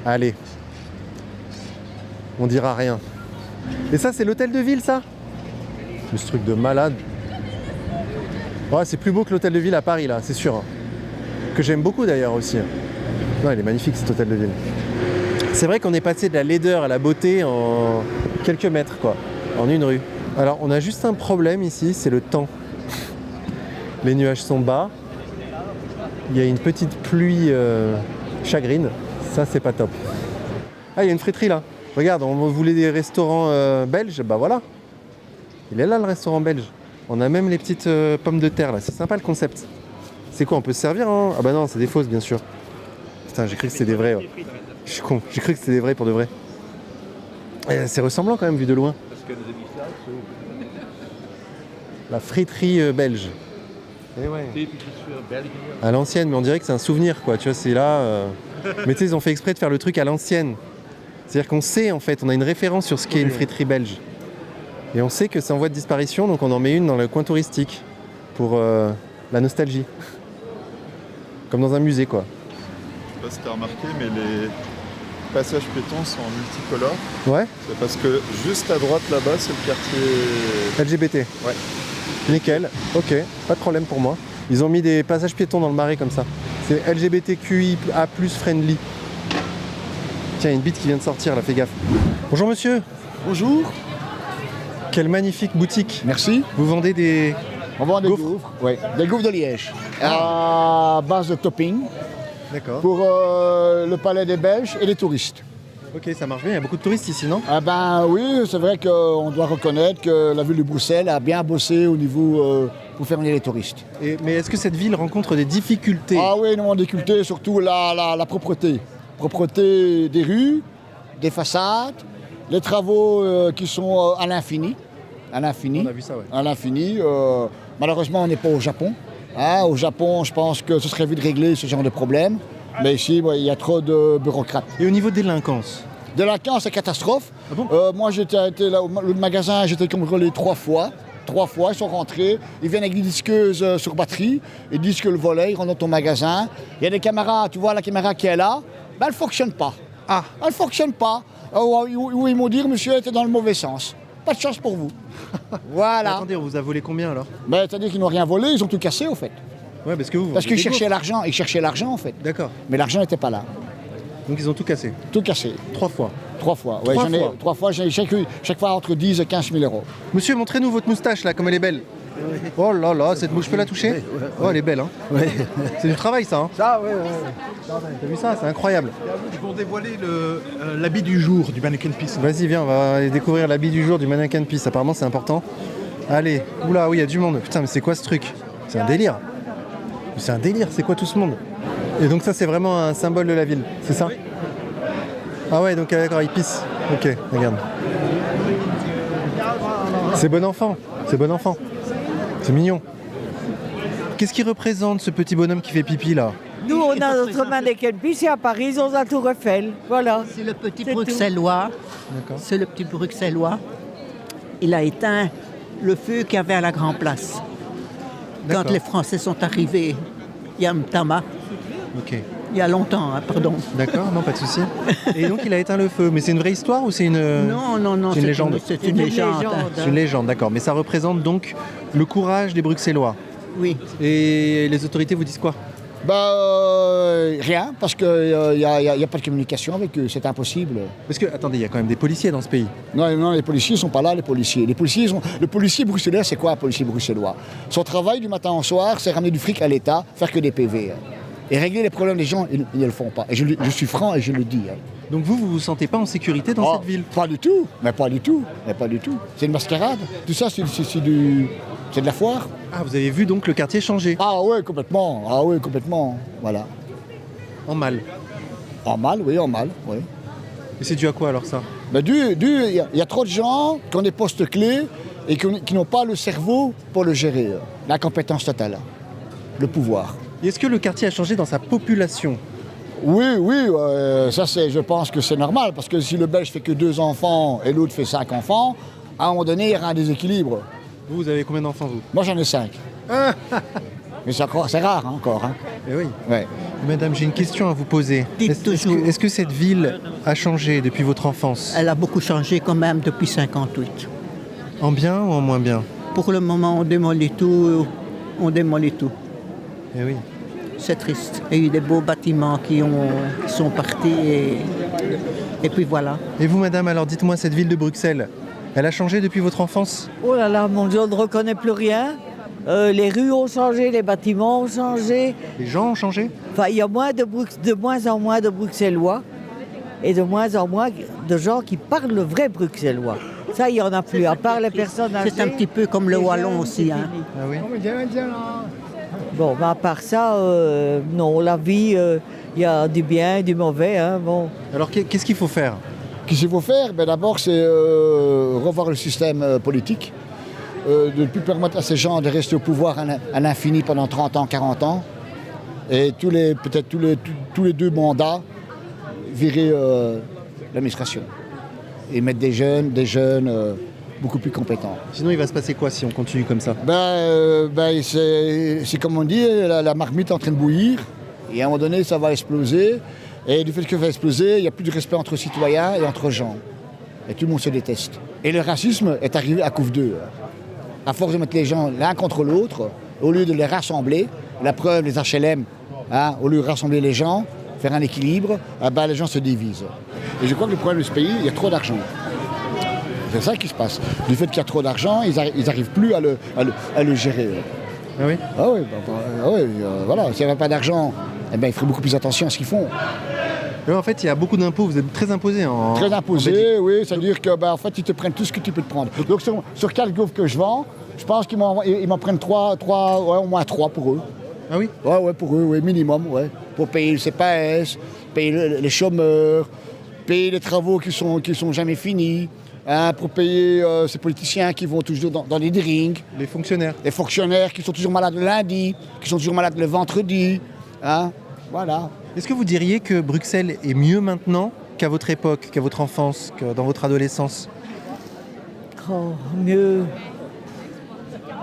Speaker 2: Allez. On dira rien. Et ça, c'est l'hôtel de ville, ça? Mais ce truc de malade. Ouais, c'est plus beau que l'hôtel de ville à Paris, là, c'est sûr. Hein. Que j'aime beaucoup, d'ailleurs, aussi. Non, il est magnifique, cet hôtel de ville. C'est vrai qu'on est passé de la laideur à la beauté en quelques mètres, quoi. En une rue. Alors, on a juste un problème ici, c'est le temps. Les nuages sont bas. Il y a une petite pluie chagrine. Ça, c'est pas top. Ah, il y a une friterie, là. Regarde, on voulait des restaurants belges, bah voilà. Il est là le restaurant belge. On a même les petites pommes de terre là, c'est sympa le concept. C'est quoi, on peut se servir hein? Ah bah non, c'est des fausses bien sûr. Putain, j'ai cru que c'était des vrais. Ouais. Je suis con, j'ai cru que c'était des vrais pour de vrai. C'est ressemblant quand même vu de loin. La friterie belge. Et ouais. À l'ancienne, mais on dirait que c'est un souvenir quoi, tu vois, c'est là. Mais tu sais, ils ont fait exprès de faire le truc à l'ancienne. C'est-à-dire qu'on sait en fait, on a une référence sur ce qu'est une friterie belge. Et on sait que c'est en voie de disparition, donc on en met une dans le coin touristique pour la nostalgie. Comme dans un musée quoi.
Speaker 10: Je sais pas si t'as remarqué, mais les passages piétons sont en multicolore.
Speaker 2: Ouais.
Speaker 10: C'est parce que juste à droite là-bas, c'est le quartier
Speaker 2: LGBT.
Speaker 10: Ouais.
Speaker 2: Nickel, ok, pas de problème pour moi. Ils ont mis des passages piétons dans le marais comme ça. C'est LGBTQIA+ friendly. Tiens, une bite qui vient de sortir là, fais gaffe. Bonjour monsieur.
Speaker 19: Bonjour.
Speaker 2: Quelle magnifique boutique.
Speaker 19: Merci.
Speaker 2: Vous vendez des...
Speaker 19: On vend des gaufres, oui, des gaufres de Liège, à base de topping.
Speaker 2: D'accord.
Speaker 19: Pour le palais des Belges et les touristes.
Speaker 2: Ok, ça marche bien, il y a beaucoup de touristes ici, non?
Speaker 19: Ah ben oui, c'est vrai qu'on doit reconnaître que la ville de Bruxelles a bien bossé au niveau pour faire venir les touristes.
Speaker 2: Mais est-ce que cette ville rencontre des difficultés?
Speaker 19: Ah oui, énormément de difficultés, surtout la propreté. Propreté des rues, des façades, les travaux qui sont à l'infini. À l'infini.
Speaker 2: On a vu ça, ouais.
Speaker 19: À l'infini. Malheureusement, on n'est pas au Japon. Hein, au Japon, je pense que ce serait vite de régler ce genre de problème. Mais ici, il y a trop de bureaucrates.
Speaker 2: Et au niveau de délinquance?
Speaker 19: Délinquance, c'est catastrophe.
Speaker 2: Ah bon?
Speaker 19: Moi, j'étais là au magasin, j'étais contrôlé 3 fois. 3 fois, ils sont rentrés. Ils viennent avec des disqueuses sur batterie. Ils disent que le volet, ils rentrent dans ton magasin. Il y a des caméras, tu vois la caméra qui est là, ben, elle ne fonctionne pas.
Speaker 2: Ah.
Speaker 19: Elle ne fonctionne pas. Ils m'ont dit, monsieur était dans le mauvais sens. Pas de chance pour vous. Voilà.
Speaker 2: Attendez, on vous a volé combien alors?
Speaker 19: Ben, c'est-à-dire qu'ils n'ont rien volé, ils ont tout cassé au fait.
Speaker 2: Ouais,
Speaker 19: parce qu'ils cherchaient l'argent, en fait.
Speaker 2: D'accord.
Speaker 19: Mais l'argent n'était pas là.
Speaker 2: Donc ils ont tout cassé?
Speaker 19: Tout cassé.
Speaker 2: 3 fois?
Speaker 19: 3 fois, ouais. 3 fois, chaque fois entre 10 et 15 000 euros.
Speaker 2: Monsieur, montrez-nous votre moustache là, comme elle est belle. Oh là là, cette mouche, je peux la toucher? Oh, elle est belle, hein. C'est du travail, ça, hein.
Speaker 19: Ça, oui.
Speaker 2: T'as vu ça? C'est incroyable.
Speaker 20: Ils vont dévoiler l'habit du jour du Mannequin Peace.
Speaker 2: Vas-y, viens, on va aller découvrir l'habit du jour du Mannequin Peace. Apparemment, c'est important. Allez, oula, oui, il y a du monde. Putain, mais c'est quoi ce truc? C'est un délire. C'est un délire, c'est quoi tout ce monde? Et donc ça, c'est vraiment un symbole de la ville, c'est ça? Ah ouais, donc d'accord, il pisse. Ok, regarde. C'est bon enfant, c'est bon enfant. C'est mignon. Qu'est-ce qu'il représente, ce petit bonhomme qui fait pipi, là?
Speaker 21: Nous, on a notre Mannequin Peace et à Paris, ils ont la Tour Eiffel. Voilà.
Speaker 22: C'est le petit bruxellois. C'est le petit bruxellois. Il a éteint le feu qu'il y avait à la Grand Place. Quand les Français sont arrivés, Yam Tama.
Speaker 2: Ok.
Speaker 22: Il y a longtemps, hein, pardon.
Speaker 2: D'accord, non, pas de souci. Et donc il a éteint le feu. Mais c'est une vraie histoire ou c'est une...
Speaker 22: Non,
Speaker 2: c'est une légende.
Speaker 22: C'est une légende.
Speaker 2: C'est une légende, d'accord. Mais ça représente donc le courage des Bruxellois.
Speaker 22: Oui.
Speaker 2: Et les autorités vous disent quoi?
Speaker 19: Rien, parce qu'il n'y a pas de communication avec eux, c'est impossible.
Speaker 2: Parce que, attendez, il y a quand même des policiers dans ce pays.
Speaker 19: Non, les policiers ne sont pas là, les policiers. Le policier bruxellois, c'est quoi un policier bruxellois? Son travail du matin au soir, c'est ramener du fric à l'État, faire que des PV. Et régler les problèmes des gens, ils ne le font pas. Et je suis franc et je le dis.
Speaker 2: Donc vous sentez pas en sécurité dans cette ville?
Speaker 19: Pas du tout, mais pas du tout. C'est une mascarade. Tout ça, c'est de la foire.
Speaker 2: Ah, vous avez vu donc le quartier changer?
Speaker 19: Ah oui, complètement. Voilà.
Speaker 2: En mal?
Speaker 19: En mal, oui.
Speaker 2: Et c'est dû à quoi alors ça?
Speaker 19: Il y a trop de gens qui ont des postes clés et qui n'ont pas le cerveau pour le gérer. La compétence totale, le pouvoir.
Speaker 2: Et est-ce que le quartier a changé dans sa population?
Speaker 19: Oui, ça je pense que c'est normal, parce que si le Belge fait que 2 enfants et l'autre fait 5 enfants, à un moment donné, il y aura un déséquilibre.
Speaker 2: Vous avez combien d'enfants, vous?
Speaker 19: Moi, j'en ai 5. Mais c'est rare encore. Hein.
Speaker 2: Eh oui.
Speaker 19: Ouais.
Speaker 2: Madame, j'ai une question à vous poser. Est-ce que cette ville a changé depuis votre enfance?
Speaker 22: Elle a beaucoup changé quand même depuis 58.
Speaker 2: En bien ou en moins bien?
Speaker 22: Pour le moment, on démolit tout.
Speaker 2: Eh oui.
Speaker 22: C'est triste. Il y a eu des beaux bâtiments qui sont partis et puis voilà.
Speaker 2: Et vous, madame, alors dites-moi, cette ville de Bruxelles, elle a changé depuis votre enfance?
Speaker 21: Oh là là, mon Dieu, on ne reconnaît plus rien. Les rues ont changé, les bâtiments ont changé.
Speaker 2: Les gens ont changé?
Speaker 21: Enfin, il y a de moins en moins de Bruxellois et de moins en moins de gens qui parlent le vrai bruxellois. Ça, il n'y en a plus, à part les personnes âgées.
Speaker 22: C'est un petit peu comme le wallon aussi. Hein.
Speaker 2: Ah oui.
Speaker 21: Bon, à part ça, non, la vie, il y a du bien et du mauvais. Hein, bon.
Speaker 2: Alors, qu'est-ce qu'il faut faire?
Speaker 19: Qu'est-ce qu'il faut faire? D'abord, c'est revoir le système politique, de ne plus permettre à ces gens de rester au pouvoir à l'infini pendant 30 ans, 40 ans, et peut-être tous les 2 mandats, virer l'administration et mettre des jeunes beaucoup plus compétents.
Speaker 2: Sinon, il va se passer quoi si on continue comme ça?
Speaker 19: C'est comme on dit, la marmite est en train de bouillir, et à un moment donné, ça va exploser. Et du fait que ça va exploser, il n'y a plus de respect entre citoyens et entre gens. Et tout le monde se déteste. Et le racisme est arrivé à Couve 2. à force de mettre les gens l'un contre l'autre, au lieu de les rassembler, la preuve, les HLM, hein, au lieu de rassembler les gens, faire un équilibre, les gens se divisent. Et je crois que le problème de ce pays, il y a trop d'argent. C'est ça qui se passe. Du fait qu'il y a trop d'argent, ils n'arrivent plus à le gérer.
Speaker 2: Ah oui.
Speaker 19: Voilà. S'il n'y avait pas d'argent, ils feraient beaucoup plus attention à ce qu'ils font.
Speaker 2: En fait, il y a beaucoup d'impôts, vous êtes très imposé
Speaker 19: Très imposé, oui, c'est-à-dire qu'en fait, ils te prennent tout ce que tu peux te prendre. Donc sur 4 gaufres que je vends, je pense qu'ils m'en prennent 3, au moins 3 pour eux.
Speaker 2: Ah oui?
Speaker 19: Ouais, pour eux, oui, minimum, ouais. Pour payer le CPS, payer les chômeurs, payer les travaux qui sont jamais finis, hein, pour payer ces politiciens qui vont toujours dans les drinks.
Speaker 2: Les fonctionnaires.
Speaker 19: Les fonctionnaires qui sont toujours malades le lundi, qui sont toujours malades le vendredi, hein, voilà.
Speaker 2: Est-ce que vous diriez que Bruxelles est mieux maintenant qu'à votre époque, qu'à votre enfance, que dans votre adolescence?
Speaker 21: Oh, mieux.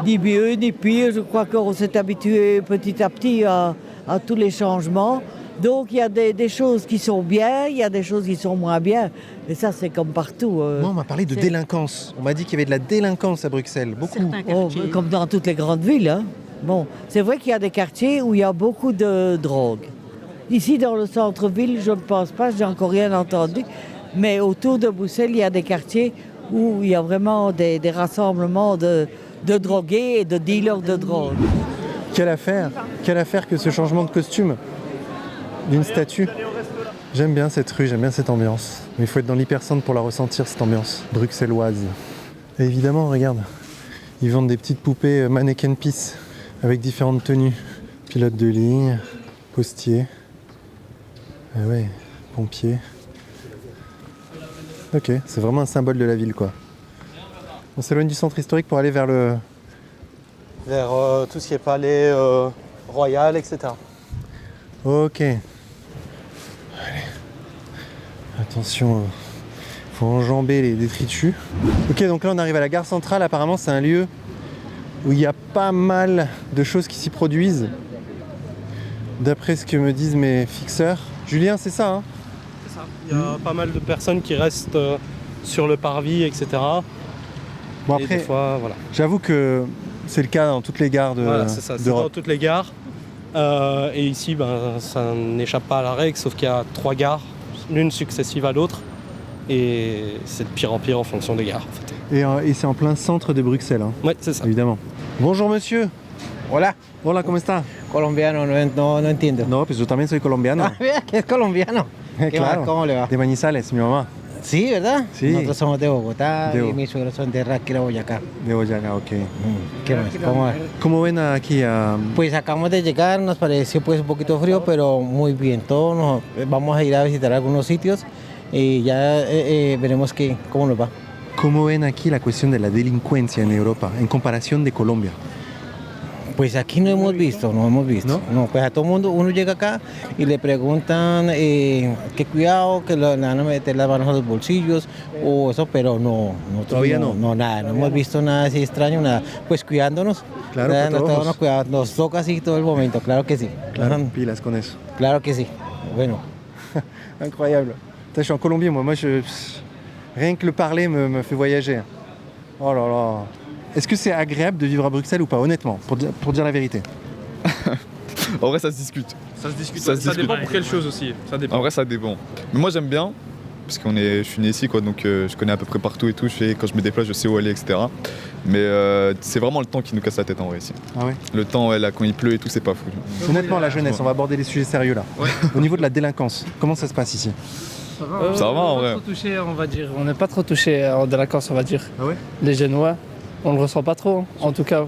Speaker 21: Ni mieux, ni pire. Je crois qu'on s'est habitué petit à petit à tous les changements. Donc il y a des choses qui sont bien, il y a des choses qui sont moins bien. Et ça, c'est comme partout.
Speaker 2: Moi, on m'a parlé de délinquance. On m'a dit qu'il y avait de la délinquance à Bruxelles, beaucoup.
Speaker 21: Comme dans toutes les grandes villes. Hein. Bon, c'est vrai qu'il y a des quartiers où il y a beaucoup de drogue. Ici, dans le centre-ville, je ne pense pas, je n'ai encore rien entendu. Mais autour de Bruxelles, il y a des quartiers où il y a vraiment des rassemblements de drogués et de dealers de drogue.
Speaker 2: Quelle affaire que ce changement de costume d'une statue. J'aime bien cette rue, j'aime bien cette ambiance. Mais il faut être dans l'hypercentre pour la ressentir, cette ambiance bruxelloise. Et évidemment, regarde, ils vendent des petites poupées mannequin piece avec différentes tenues. Pilote de ligne, postier. Ah ouais, pompier. Ok, c'est vraiment un symbole de la ville, quoi. On s'éloigne du centre historique pour aller vers le...
Speaker 7: Vers tout ce qui est palais royal, etc.
Speaker 2: Ok. Allez. Attention, faut enjamber les détritus. Ok, donc là on arrive à la gare centrale. Apparemment c'est un lieu où il y a pas mal de choses qui s'y produisent. D'après ce que me disent mes fixeurs. Julien, c'est ça, hein?
Speaker 7: C'est ça. Il y a pas mal de personnes qui restent sur le parvis, etc.
Speaker 2: Bon,
Speaker 7: et
Speaker 2: après,
Speaker 7: des fois, voilà.
Speaker 2: J'avoue que c'est le cas dans toutes les gares
Speaker 7: Voilà, c'est ça, c'est dans toutes les gares. Et ici, ça n'échappe pas à la règle, sauf qu'il y a 3 gares, l'une successive à l'autre. Et c'est de pire en pire en fonction des gares. En fait.
Speaker 2: Et c'est en plein centre de Bruxelles. Hein.
Speaker 7: Oui, c'est ça.
Speaker 2: Évidemment. Bonjour monsieur.
Speaker 1: Hola.
Speaker 2: Hola, ¿cómo está?
Speaker 1: Colombiano, no entiendo.
Speaker 2: No, pues yo también soy colombiano.
Speaker 1: Ah, vea que es colombiano.
Speaker 2: Claro.
Speaker 1: ¿Cómo le va?
Speaker 2: De Manizales, mi mamá.
Speaker 1: Sí, ¿verdad?
Speaker 2: Sí.
Speaker 1: Nosotros somos de Bogotá y mis suegros son de Ráquira, Boyacá.
Speaker 2: De Boyacá, ok.
Speaker 1: ¿Qué más?
Speaker 2: ¿Cómo ven aquí a...?
Speaker 1: Pues acabamos de llegar, nos pareció pues un poquito frío, pero muy bien. Vamos a ir a visitar algunos sitios y ya veremos cómo nos va.
Speaker 2: ¿Cómo ven aquí la cuestión de la delincuencia en Europa en comparación de Colombia?
Speaker 1: Pues aquí no hemos visto. No, pues a todo mundo, uno llega acá y le preguntan que cuidado, que le van a meter las manos a los bolsillos o eso, pero no.
Speaker 2: Todavía no.
Speaker 1: No, nada, no hemos visto nada así extraño, nada. Pues cuidándonos.
Speaker 2: Claro,
Speaker 1: nos toca así todo el momento, claro que sí.
Speaker 2: Claro, pilas con eso.
Speaker 1: Claro que sí. Bueno.
Speaker 2: Incroyable. Je suis en Colombie, moi rien que le parler me fait voyager. Oh là là. Est-ce que c'est agréable de vivre à Bruxelles ou pas, honnêtement, pour dire la vérité?
Speaker 5: En vrai, ça se discute.
Speaker 23: Ça dépend pour quelle chose aussi. Ça dépend.
Speaker 5: En vrai, ça dépend. Mais moi, j'aime bien, parce que je suis né ici, quoi, donc je connais à peu près partout et tout. Quand je me déplace, je sais où aller, etc. Mais c'est vraiment le temps qui nous casse la tête en vrai ici.
Speaker 2: Ah ouais.
Speaker 5: Le temps, là, quand il pleut et tout, c'est pas fou.
Speaker 2: Honnêtement, la jeunesse, on va aborder les sujets sérieux là. Ouais. Au niveau de la délinquance, comment ça se passe ici?
Speaker 5: Ça va en vrai.
Speaker 24: Trop touché, on va dire. On n'est pas trop touché en délinquance, on va dire.
Speaker 2: Ah ouais.
Speaker 24: Les Génois, on le ressent pas trop, en tout cas.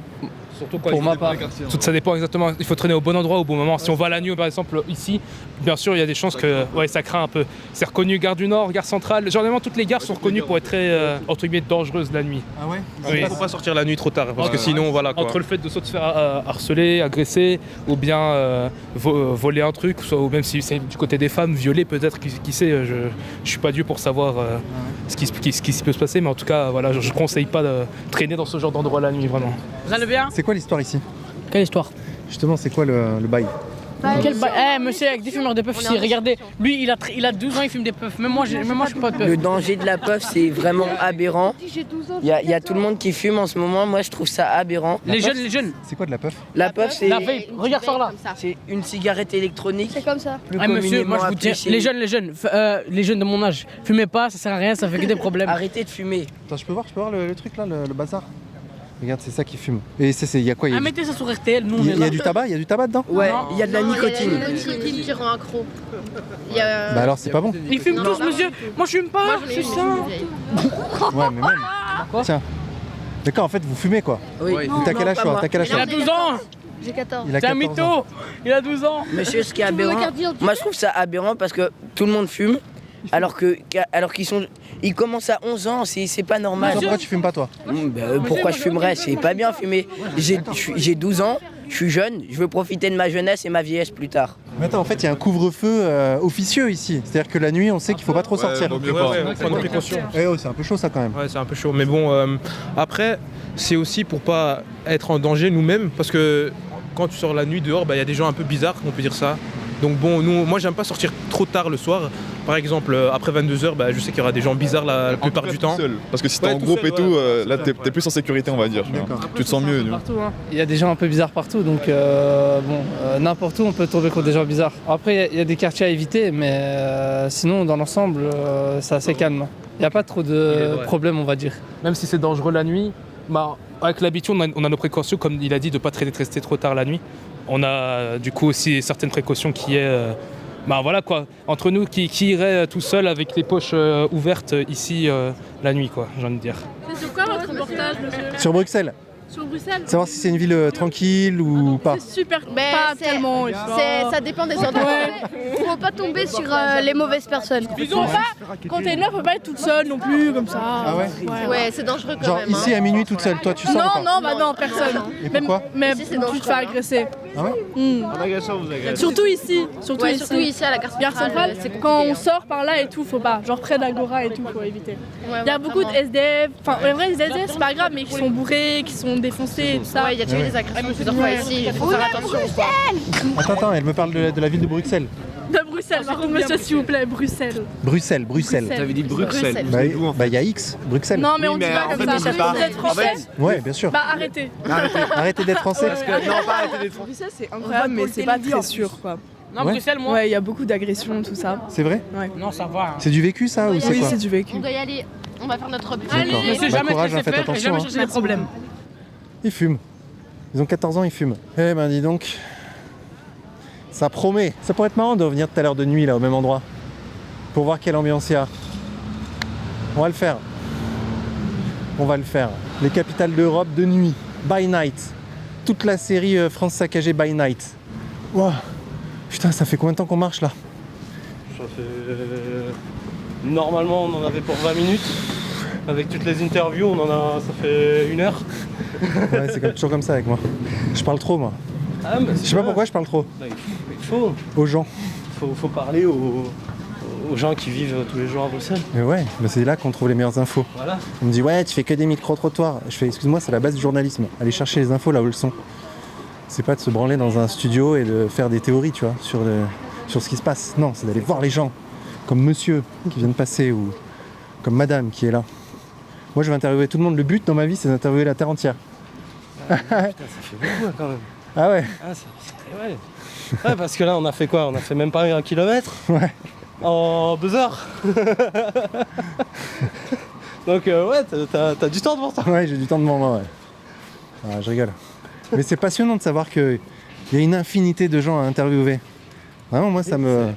Speaker 23: Surtout quand
Speaker 24: pour ma part.
Speaker 23: Tout ça dépend exactement. Il faut traîner au bon endroit au bon moment. Si on va la nuit, par exemple, ici, bien sûr, il y a des chances que ça craint un peu. C'est reconnu gare du Nord, gare centrale. Généralement, toutes les gares sont reconnues pour être très entre guillemets dangereuses la nuit.
Speaker 2: Ah ouais.
Speaker 23: Oui.
Speaker 6: Faut pas sortir la nuit trop tard parce que sinon, voilà quoi.
Speaker 23: Entre le fait de soit se faire harceler, agresser, ou bien voler un truc, ou même si c'est du côté des femmes, violer peut-être, qui sait. Je suis pas Dieu pour savoir ce qui peut se passer, mais en tout cas, voilà, je conseille pas de traîner dans ce genre d'endroit la nuit, vraiment.
Speaker 24: Vous allez bien?
Speaker 2: C'est quoi l'histoire ici?
Speaker 24: Quelle histoire?
Speaker 2: Justement, c'est quoi le bail?
Speaker 3: Monsieur, avec des fumeurs de puff ici, regardez, lui il a 12 ans, il fume des puffs. Même moi, je fume pas de puff.
Speaker 8: Le danger de la puff, c'est vraiment aberrant. Il y a tout le monde qui fume en ce moment, moi je trouve ça aberrant.
Speaker 3: Les jeunes.
Speaker 2: C'est quoi de la puff?
Speaker 8: La puff, c'est.
Speaker 3: La vape, regarde ça là.
Speaker 8: C'est une cigarette électronique.
Speaker 9: C'est comme ça.
Speaker 3: Monsieur, moi je vous dis, les jeunes de mon âge, fumez pas, ça sert à rien, ça fait que des problèmes.
Speaker 8: Arrêtez de fumer.
Speaker 2: Attends, je peux voir le truc là, le bazar? Regarde, c'est ça qui fume. Et il y a quoi?
Speaker 3: Mettez ça sur RTL, nous on est là.
Speaker 2: Il y a du tabac? Il y a du tabac dedans?
Speaker 8: Ouais, il y a de la nicotine.
Speaker 9: Il y a de la nicotine qui rend accro.
Speaker 2: Bah alors c'est pas bon.
Speaker 3: Ils fument tous, monsieur. Moi je fume pas, je suis sain.
Speaker 2: Ouais, mais même. Tiens. D'accord, en fait vous fumez quoi?
Speaker 8: Oui.
Speaker 2: T'as quel âge toi?
Speaker 3: Il a 12 ans.
Speaker 9: J'ai 14.
Speaker 3: C'est un mytho. Il a 12 ans.
Speaker 8: Monsieur, ce qui est aberrant, moi je trouve ça aberrant parce que tout le monde fume, alors qu'ils commencent à 11 ans, c'est pas normal.
Speaker 2: Pourquoi tu fumes pas toi?
Speaker 8: Pourquoi je fumerais? C'est pas bien fumer. J'ai 12 ans, je suis jeune, je veux profiter de ma jeunesse et ma vieillesse plus tard.
Speaker 2: Mais attends, en fait il y a un couvre-feu officieux ici. C'est-à-dire que la nuit on sait qu'il faut pas trop sortir.
Speaker 14: Prendre des précautions.
Speaker 2: C'est un peu chaud ça quand même.
Speaker 14: Ouais, c'est un peu chaud. Mais bon, après, c'est aussi pour pas être en danger nous-mêmes, parce que quand tu sors la nuit dehors, il y a des gens un peu bizarres, on peut dire ça. Donc bon, moi j'aime pas sortir trop tard le soir. Par exemple, après 22h, je sais qu'il y aura des gens bizarres la plupart du temps.
Speaker 5: Seul. Parce que si t'es en groupe et tout, là t'es plus en sécurité, on va dire. Tu te sens mieux.
Speaker 24: Partout, hein. Il y a des gens un peu bizarres partout, donc n'importe où on peut tomber contre des gens bizarres. Après, il y a des quartiers à éviter, mais sinon, dans l'ensemble, c'est assez calme. Il n'y a pas trop de problèmes, on va dire.
Speaker 23: Même si c'est dangereux la nuit, avec l'habitude, on a nos précautions, comme il a dit, de ne pas rester trop tard la nuit. On a du coup aussi certaines précautions qui est... voilà quoi, entre nous, qui irait tout seul avec les poches ouvertes ici la nuit quoi, j'ai envie de dire.
Speaker 9: C'est sur quoi votre reportage, monsieur?
Speaker 2: Sur Bruxelles.
Speaker 9: Sur Bruxelles?
Speaker 2: Savoir si c'est une ville tranquille ou pas.
Speaker 9: C'est super, pas tellement. Ça dépend des endroits. Faut pas tomber sur les mauvaises personnes.
Speaker 3: Disons pas, quand t'es là, faut pas être toute seule non plus, comme ça.
Speaker 2: Ah ouais?
Speaker 9: Ouais, c'est dangereux quand
Speaker 2: Genre
Speaker 9: même.
Speaker 2: ici à minuit toute seule, toi tu sors ou pas?
Speaker 3: Non, personne.
Speaker 2: Et pourquoi?
Speaker 3: Mais tu te fais agresser.
Speaker 2: Ah ouais?
Speaker 18: En agresseur, vous agressez.
Speaker 3: Surtout ici. Surtout
Speaker 9: ici à la gare centrale.
Speaker 3: Quand on sort par là et tout, faut pas. Genre près d'Agora et tout, faut éviter. Il y a beaucoup de SDF. Enfin, en vrai, les SDF, c'est pas grave, mais qui sont bourrés, qui sont défoncés et tout ça.
Speaker 9: Ouais, il y a déjà eu des agressions plusieurs fois ici. Il faut faire attention.
Speaker 2: Attends, elle me parle de la ville de Bruxelles.
Speaker 3: De Bruxelles, par contre, monsieur, s'il vous plaît, Bruxelles.
Speaker 2: Bruxelles.
Speaker 9: T'avais dit
Speaker 2: Bruxelles. Il y a X, Bruxelles.
Speaker 3: Non, mais on dit pas comme ça. Vous êtes français.
Speaker 2: Ouais, bien sûr.
Speaker 3: Arrêtez.
Speaker 2: Arrêtez d'être français.
Speaker 18: Non, pas arrêter d'être français.
Speaker 25: Bruxelles, c'est incroyable, mais c'est pas très sûr, quoi.
Speaker 3: Non, Bruxelles, moi.
Speaker 25: Ouais, il y a beaucoup d'agressions, tout ça.
Speaker 2: C'est vrai?
Speaker 25: Ouais.
Speaker 3: Non, ça va.
Speaker 2: C'est du vécu ça ou c'est quoi?
Speaker 25: Oui, c'est du vécu.
Speaker 9: On doit y aller. On va faire notre but.
Speaker 3: Allez, monsieur, jamais
Speaker 2: courage,
Speaker 3: te laisser
Speaker 2: faites
Speaker 3: faire et
Speaker 2: attention,
Speaker 3: jamais
Speaker 2: hein.
Speaker 3: chercher des problèmes.
Speaker 2: Ils fument. Ils ont 14 ans, ils fument. Eh ben dis donc. Ça promet. Ça pourrait être marrant de revenir tout à l'heure de nuit là au même endroit. Pour voir quelle ambiance il y a. On va le faire. On va le faire. Les capitales d'Europe de nuit. By Night. Toute la série France saccagée By Night. Wow. Putain, ça fait combien de temps qu'on marche là?
Speaker 7: Ça fait... Normalement on en avait pour 20 minutes. Avec toutes les interviews, ça fait 1 heure.
Speaker 2: Ouais, c'est toujours comme ça avec moi. Je parle trop moi.
Speaker 7: Ah, mais
Speaker 2: je sais pas pourquoi je parle trop.
Speaker 7: Il faut.
Speaker 2: Aux gens.
Speaker 7: Faut parler aux gens qui vivent tous les jours à Bruxelles.
Speaker 2: Mais ouais, mais c'est là qu'on trouve les meilleures infos.
Speaker 7: Voilà.
Speaker 2: On me dit ouais, tu fais que des micro-trottoirs. Je fais excuse-moi, c'est la base du journalisme. Aller chercher les infos là où elles sont. C'est pas de se branler dans un studio et de faire des théories, tu vois, sur ce qui se passe. Non, c'est d'aller voir les gens. Comme monsieur qui vient de passer ou comme madame qui est là. Moi je vais interviewer tout le monde. Le but dans ma vie c'est d'interviewer la terre entière.
Speaker 7: Putain, ça fait beaucoup quand même.
Speaker 2: Ah ouais.
Speaker 7: Ouais, parce que là on a fait quoi? On a fait même pas 1 kilomètre.
Speaker 2: Ouais.
Speaker 7: En 2 heures. Donc ouais, t'as du temps devant toi.
Speaker 2: Ouais, j'ai du temps devant moi, ouais. Ah, je rigole. Mais c'est passionnant de savoir qu'il y a une infinité de gens à interviewer. Vraiment, moi ça me...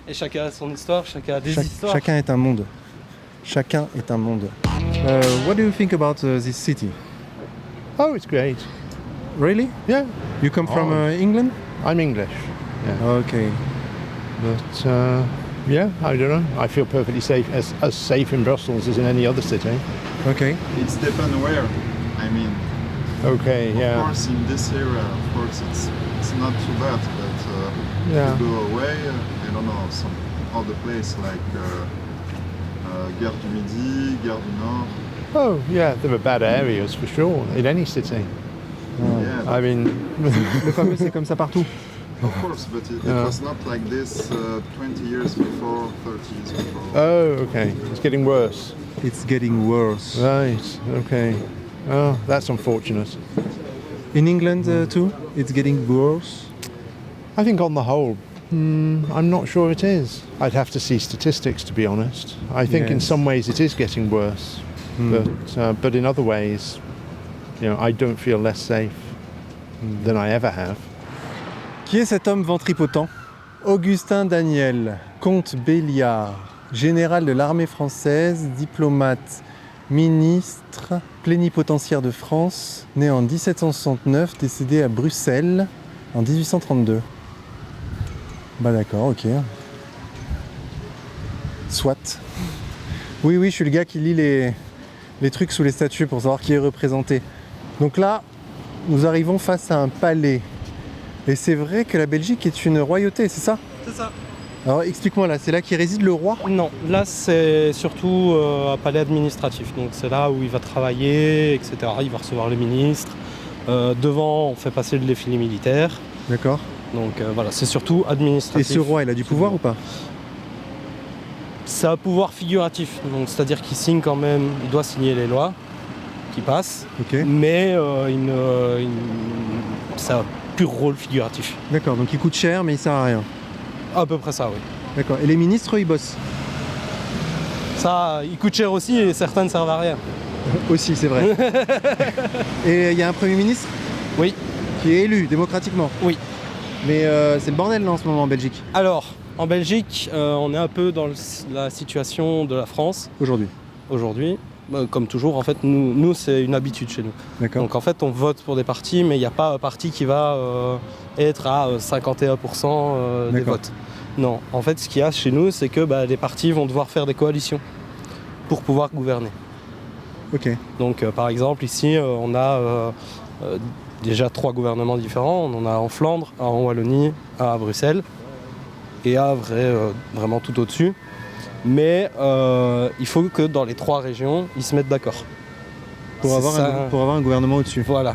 Speaker 7: Et chacun a son histoire, chacun a des histoires.
Speaker 2: Chacun est un monde. Chacun est un monde. What do you think about this city?
Speaker 26: Oh, it's great.
Speaker 2: Really?
Speaker 26: Yeah.
Speaker 2: You come from England?
Speaker 26: I'm English. Yeah.
Speaker 2: Okay.
Speaker 26: But yeah, I don't know. I feel perfectly safe, as safe in Brussels as in any other city.
Speaker 2: Okay.
Speaker 10: It's depends where. I mean.
Speaker 26: Okay. Yeah.
Speaker 10: Of course, in this area, of course, it's not too bad. But
Speaker 26: Yeah.
Speaker 10: if you go away, I don't know, some other place like Gare du Midi, Gare du Nord.
Speaker 26: Oh, yeah. There are bad areas for sure in any city.
Speaker 10: Yeah.
Speaker 26: I mean.
Speaker 2: Le fameux, c'est comme ça partout.
Speaker 10: Of course, but it was not like this 20 years before, 30 years before.
Speaker 26: Oh, okay. It's getting worse.
Speaker 2: It's getting worse.
Speaker 26: Right, okay. Oh, that's unfortunate.
Speaker 2: In England too, it's getting worse?
Speaker 26: I think on the whole, I'm not sure it is. I'd have to see statistics, to be honest. I think in some ways it is getting worse, but in other ways, I don't feel less safe than I ever have.
Speaker 2: Qui est cet homme ventripotent? Augustin Daniel, comte Béliard, général de l'armée française, diplomate, ministre, plénipotentiaire de France, né en 1769, décédé à Bruxelles en 1832. Bah d'accord, ok. Soit. Oui, je suis le gars qui lit les trucs sous les statues pour savoir qui est représenté. Donc là, nous arrivons face à un palais. Et c'est vrai que la Belgique est une royauté, c'est ça?
Speaker 7: C'est ça.
Speaker 2: Alors explique-moi là, c'est là qu'il réside le roi?
Speaker 7: Non, là c'est surtout un palais administratif. Donc c'est là où il va travailler, etc. Il va recevoir les ministres. Devant, on fait passer le défilé militaire.
Speaker 2: D'accord.
Speaker 7: Donc voilà, c'est surtout administratif.
Speaker 2: Et ce roi, il a du pouvoir ou pas?
Speaker 7: C'est un pouvoir figuratif. Donc c'est-à-dire qu'il signe quand même, il doit signer les lois qui passent. Mais ça a pur rôle figuratif.
Speaker 2: D'accord, donc il coûte cher mais il sert à rien.
Speaker 7: À peu près ça, oui.
Speaker 2: D'accord, et les ministres, ils bossent?
Speaker 7: Ça, il coûte cher aussi et certains ne servent à rien.
Speaker 2: Aussi, c'est vrai. Et il y a un Premier ministre?
Speaker 7: Oui.
Speaker 2: Qui est élu démocratiquement?
Speaker 7: Oui.
Speaker 2: Mais c'est le bordel là en ce moment en Belgique.
Speaker 7: Alors, en Belgique, on est un peu dans la situation de la France. Aujourd'hui, comme toujours, en fait, nous c'est une habitude chez nous.
Speaker 2: D'accord.
Speaker 7: Donc en fait, on vote pour des partis, mais il n'y a pas un parti qui va être à 51% des votes. Non, en fait, ce qu'il y a chez nous, c'est que les partis vont devoir faire des coalitions pour pouvoir gouverner.
Speaker 2: Ok.
Speaker 7: Donc par exemple, ici, on a déjà 3 gouvernements différents. On en a en Flandre, en Wallonie, à Bruxelles et à vraiment tout au-dessus. Mais il faut que dans les 3 régions, ils se mettent d'accord.
Speaker 2: Pour avoir un gouvernement au-dessus.
Speaker 7: Voilà.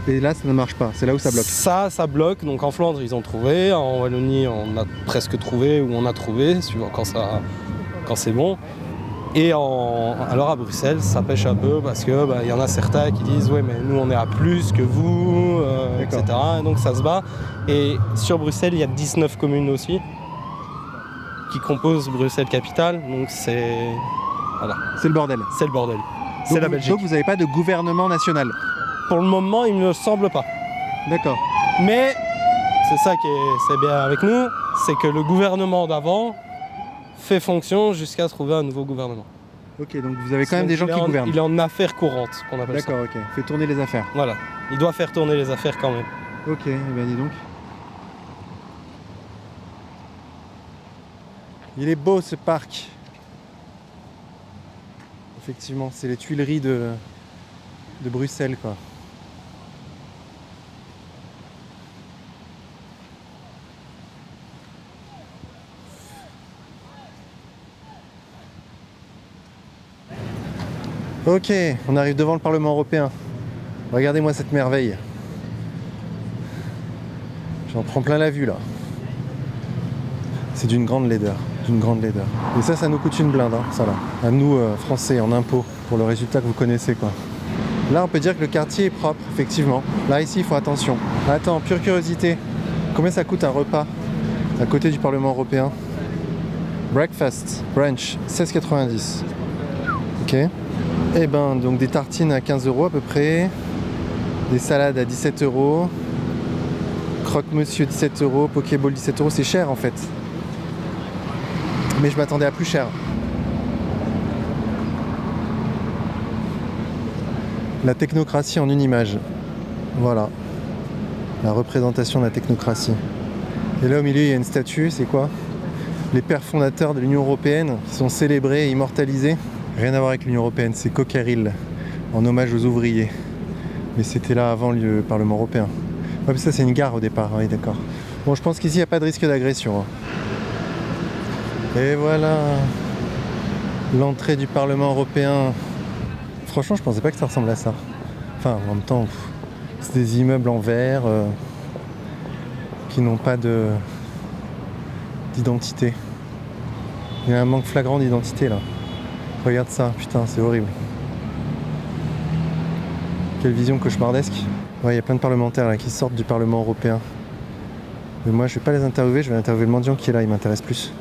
Speaker 2: Et là, ça ne marche pas. C'est là où ça bloque.
Speaker 7: Ça bloque. Donc en Flandre, ils ont trouvé. En Wallonie, on a presque trouvé ou on a trouvé, suivant quand c'est bon. Et alors à Bruxelles, ça pêche un peu parce que y en a certains qui disent ouais mais nous on est à plus que vous, etc. Et donc ça se bat. Et sur Bruxelles, il y a 19 communes aussi qui composent Bruxelles-Capitale. Donc c'est voilà.
Speaker 2: C'est le bordel.
Speaker 7: C'est le bordel. C'est la Belgique.
Speaker 2: Donc vous n'avez pas de gouvernement national?
Speaker 7: Pour le moment, il ne me semble pas.
Speaker 2: D'accord.
Speaker 7: Mais c'est ça qui est bien avec nous, c'est que le gouvernement d'avant fait fonction jusqu'à trouver un nouveau gouvernement.
Speaker 2: Ok, donc vous avez quand même des gens qui gouvernent.
Speaker 7: Il est en affaires courantes, qu'on appelle ça.
Speaker 2: D'accord, ok. Fait tourner les affaires.
Speaker 7: Voilà, il doit faire tourner les affaires quand même.
Speaker 2: Ok, ben dis donc. Il est beau ce parc. Effectivement, c'est les Tuileries de Bruxelles, quoi. Ok, on arrive devant le Parlement européen. Regardez-moi cette merveille. J'en prends plein la vue là. C'est d'une grande laideur, Et ça nous coûte une blinde, hein, ça là. À nous, Français, en impôts, pour le résultat que vous connaissez, quoi. Là, on peut dire que le quartier est propre, effectivement. Là, ici, il faut attention. Attends, pure curiosité. Combien ça coûte un repas à côté du Parlement européen? Breakfast, brunch, 16,90. Ok. Eh ben, donc des tartines à 15 € à peu près. Des salades à 17 €. Croque-monsieur 17 €. Pokéball 17 €. C'est cher en fait. Mais je m'attendais à plus cher. La technocratie en une image. Voilà. La représentation de la technocratie. Et là au milieu il y a une statue, c'est quoi? Les pères fondateurs de l'Union Européenne qui sont célébrés et immortalisés. Rien à voir avec l'Union Européenne, c'est Cockerill, en hommage aux ouvriers. Mais c'était là avant le Parlement Européen. Ouais, mais ça c'est une gare au départ, oui d'accord. Bon, je pense qu'ici il n'y a pas de risque d'agression. Et voilà, l'entrée du Parlement Européen. Franchement, je pensais pas que ça ressemble à ça. Enfin, en même temps, c'est des immeubles en verre. qui n'ont pas d'identité. Il y a un manque flagrant d'identité là. Regarde ça, putain, c'est horrible. Quelle vision cauchemardesque. Ouais, il y a plein de parlementaires là qui sortent du Parlement européen. Mais moi, je vais pas les interviewer, je vais interviewer le mendiant qui est là, il m'intéresse plus.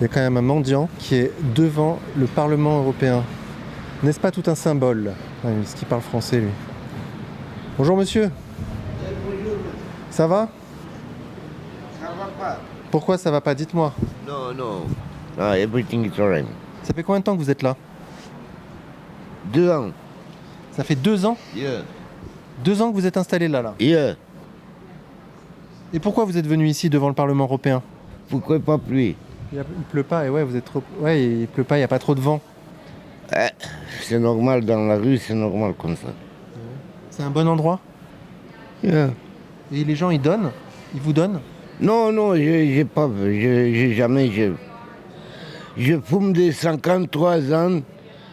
Speaker 2: Il y a quand même un mendiant qui est devant le Parlement européen. N'est-ce pas tout un symbole? Ah, est-ce qu'il parle français, lui? Bonjour, monsieur. Ça va?
Speaker 4: Ça va pas.
Speaker 2: Pourquoi ça va pas? Dites-moi.
Speaker 4: No, no. No, everything is alright.
Speaker 2: Ça fait combien de temps que vous êtes là?
Speaker 4: 2 ans.
Speaker 2: Ça fait 2 ans?
Speaker 4: Yeah.
Speaker 2: 2 ans que vous êtes installé là?
Speaker 4: Yeah.
Speaker 2: Et pourquoi vous êtes venu ici devant le Parlement européen?
Speaker 4: Pourquoi pas pluie?
Speaker 2: Il pleut pas, et ouais, vous êtes trop... Ouais, il pleut pas, il n'y a pas trop de vent.
Speaker 4: C'est normal dans la rue, c'est normal comme ça.
Speaker 2: C'est un bon endroit?
Speaker 4: Yeah.
Speaker 2: Et les gens, ils donnent? Ils vous donnent?
Speaker 4: Non, non, j'ai pas... J'ai jamais... Je fume des 53 ans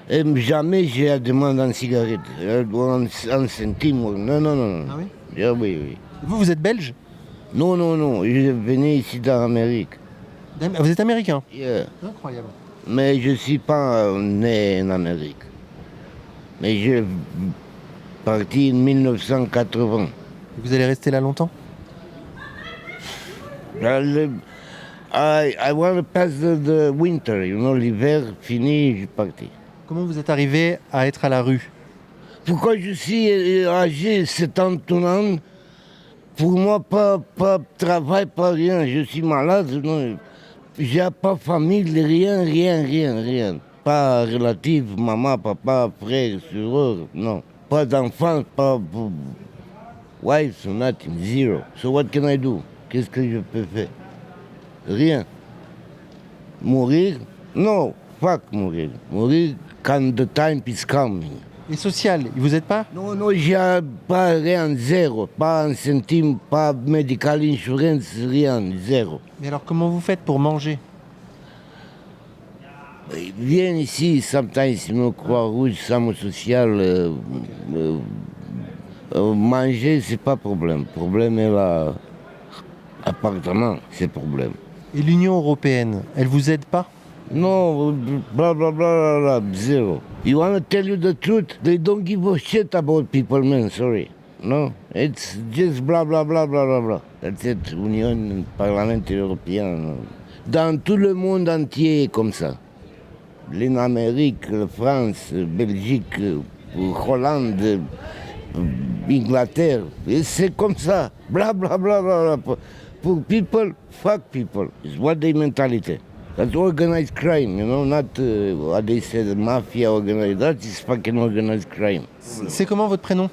Speaker 4: et jamais j'ai demandé une cigarette. Un centime. Non, non, non.
Speaker 2: Ah oui?
Speaker 4: Yeah, oui, oui.
Speaker 2: Vous êtes belge?
Speaker 4: Non, non, non. Je venais ici d'Amérique.
Speaker 2: Vous êtes américain?
Speaker 4: Yeah.
Speaker 2: Incroyable.
Speaker 4: Mais je ne suis pas né en Amérique. Mais je suis parti en 1980.
Speaker 2: Vous allez rester là longtemps?
Speaker 4: I want to pass the winter, you know, l'hiver fini, je suis parti.
Speaker 2: Comment vous êtes arrivé à être à la rue?
Speaker 4: Pourquoi je suis âgé 71 ans? Pour moi, pas travail, pas rien. Je suis malade, non. J'ai pas famille, rien. Pas relative, maman, papa, frère, soeur, non. Pas d'enfant, pas wife, nothing, zero. So what can I do? Qu'est-ce que je peux faire? Rien. Mourir? Non, fuck mourir. Mourir quand the time is coming.
Speaker 2: Et social, vous êtes pas?
Speaker 4: Non, non, j'ai pas rien, zéro. Pas un centime, pas medical insurance, rien, zéro.
Speaker 2: Mais alors comment vous faites pour manger?
Speaker 4: Viens ici, sometimes, me Croix-Rouge, Samo Social, manger, c'est pas problème. Problème est l'appartement, c'est problème.
Speaker 2: Et l'Union européenne, elle vous aide pas?
Speaker 4: No, blah, blah, blah, blah, blah, zero. You want to tell you the truth? They don't give a shit about people, man, sorry. No, it's just blah, blah, blah, blah, blah, blah. That's it, Union, Parlement européen. Dans tout le monde entier, comme ça. L'Amérique, la France, Belgique, Hollande, Angleterre, c'est comme ça. Blah, blah, blah, blah, blah. For people, fuck people. It's what their mentality. That's organized crime, you know, not what they say, the mafia organized. That is fucking organized crime.
Speaker 2: C'est comment votre prénom?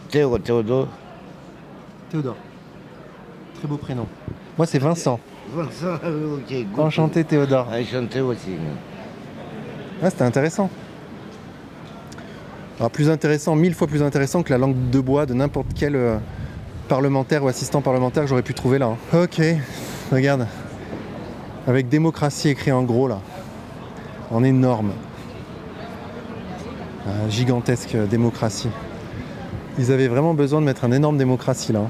Speaker 4: Théodore.
Speaker 2: Théodore. Très beau prénom. Moi, c'est Vincent.
Speaker 4: Vincent, ok. Good.
Speaker 2: Enchanté, Théodore.
Speaker 4: Enchanté aussi.
Speaker 2: Ah, c'était intéressant. Alors, plus intéressant, 1000 fois plus intéressant que la langue de bois de n'importe quel parlementaire ou assistant parlementaire que j'aurais pu trouver là. Ok, regarde. Avec démocratie écrit en gros là, en énorme. Gigantesque démocratie. Ils avaient vraiment besoin de mettre un énorme démocratie là,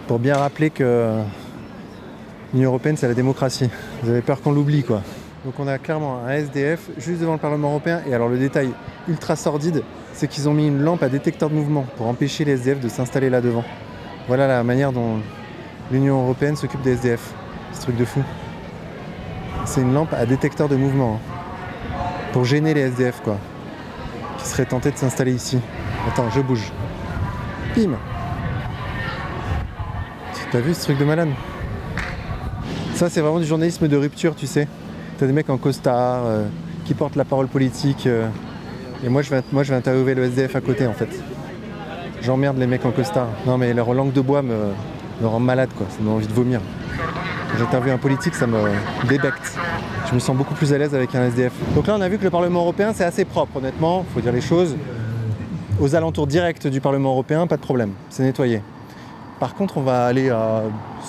Speaker 2: pour bien rappeler que l'Union Européenne c'est la démocratie. Vous avez peur qu'on l'oublie quoi. Donc on a clairement un SDF juste devant le Parlement Européen, et alors le détail ultra sordide, c'est qu'ils ont mis une lampe à détecteur de mouvement pour empêcher les SDF de s'installer là devant. Voilà la manière dont l'Union Européenne s'occupe des SDF. Ce truc de fou. C'est une lampe à détecteur de mouvement, hein, pour gêner les SDF quoi, qui seraient tentés de s'installer ici. Attends, je bouge. Pim. T'as vu ce truc de malade? Ça c'est vraiment du journalisme de rupture, tu sais. T'as des mecs en costard qui portent la parole politique, et moi je vais interviewer le SDF à côté en fait. J'emmerde les mecs en costard. Non mais leur langue de bois me rend malade quoi, ça me donne envie de vomir. J'interviewe un politique, ça me débecte. Je me sens beaucoup plus à l'aise avec un SDF. Donc là, on a vu que le Parlement européen, c'est assez propre, honnêtement, il faut dire les choses. Aux alentours directs du Parlement européen, pas de problème, c'est nettoyé. Par contre, on va aller à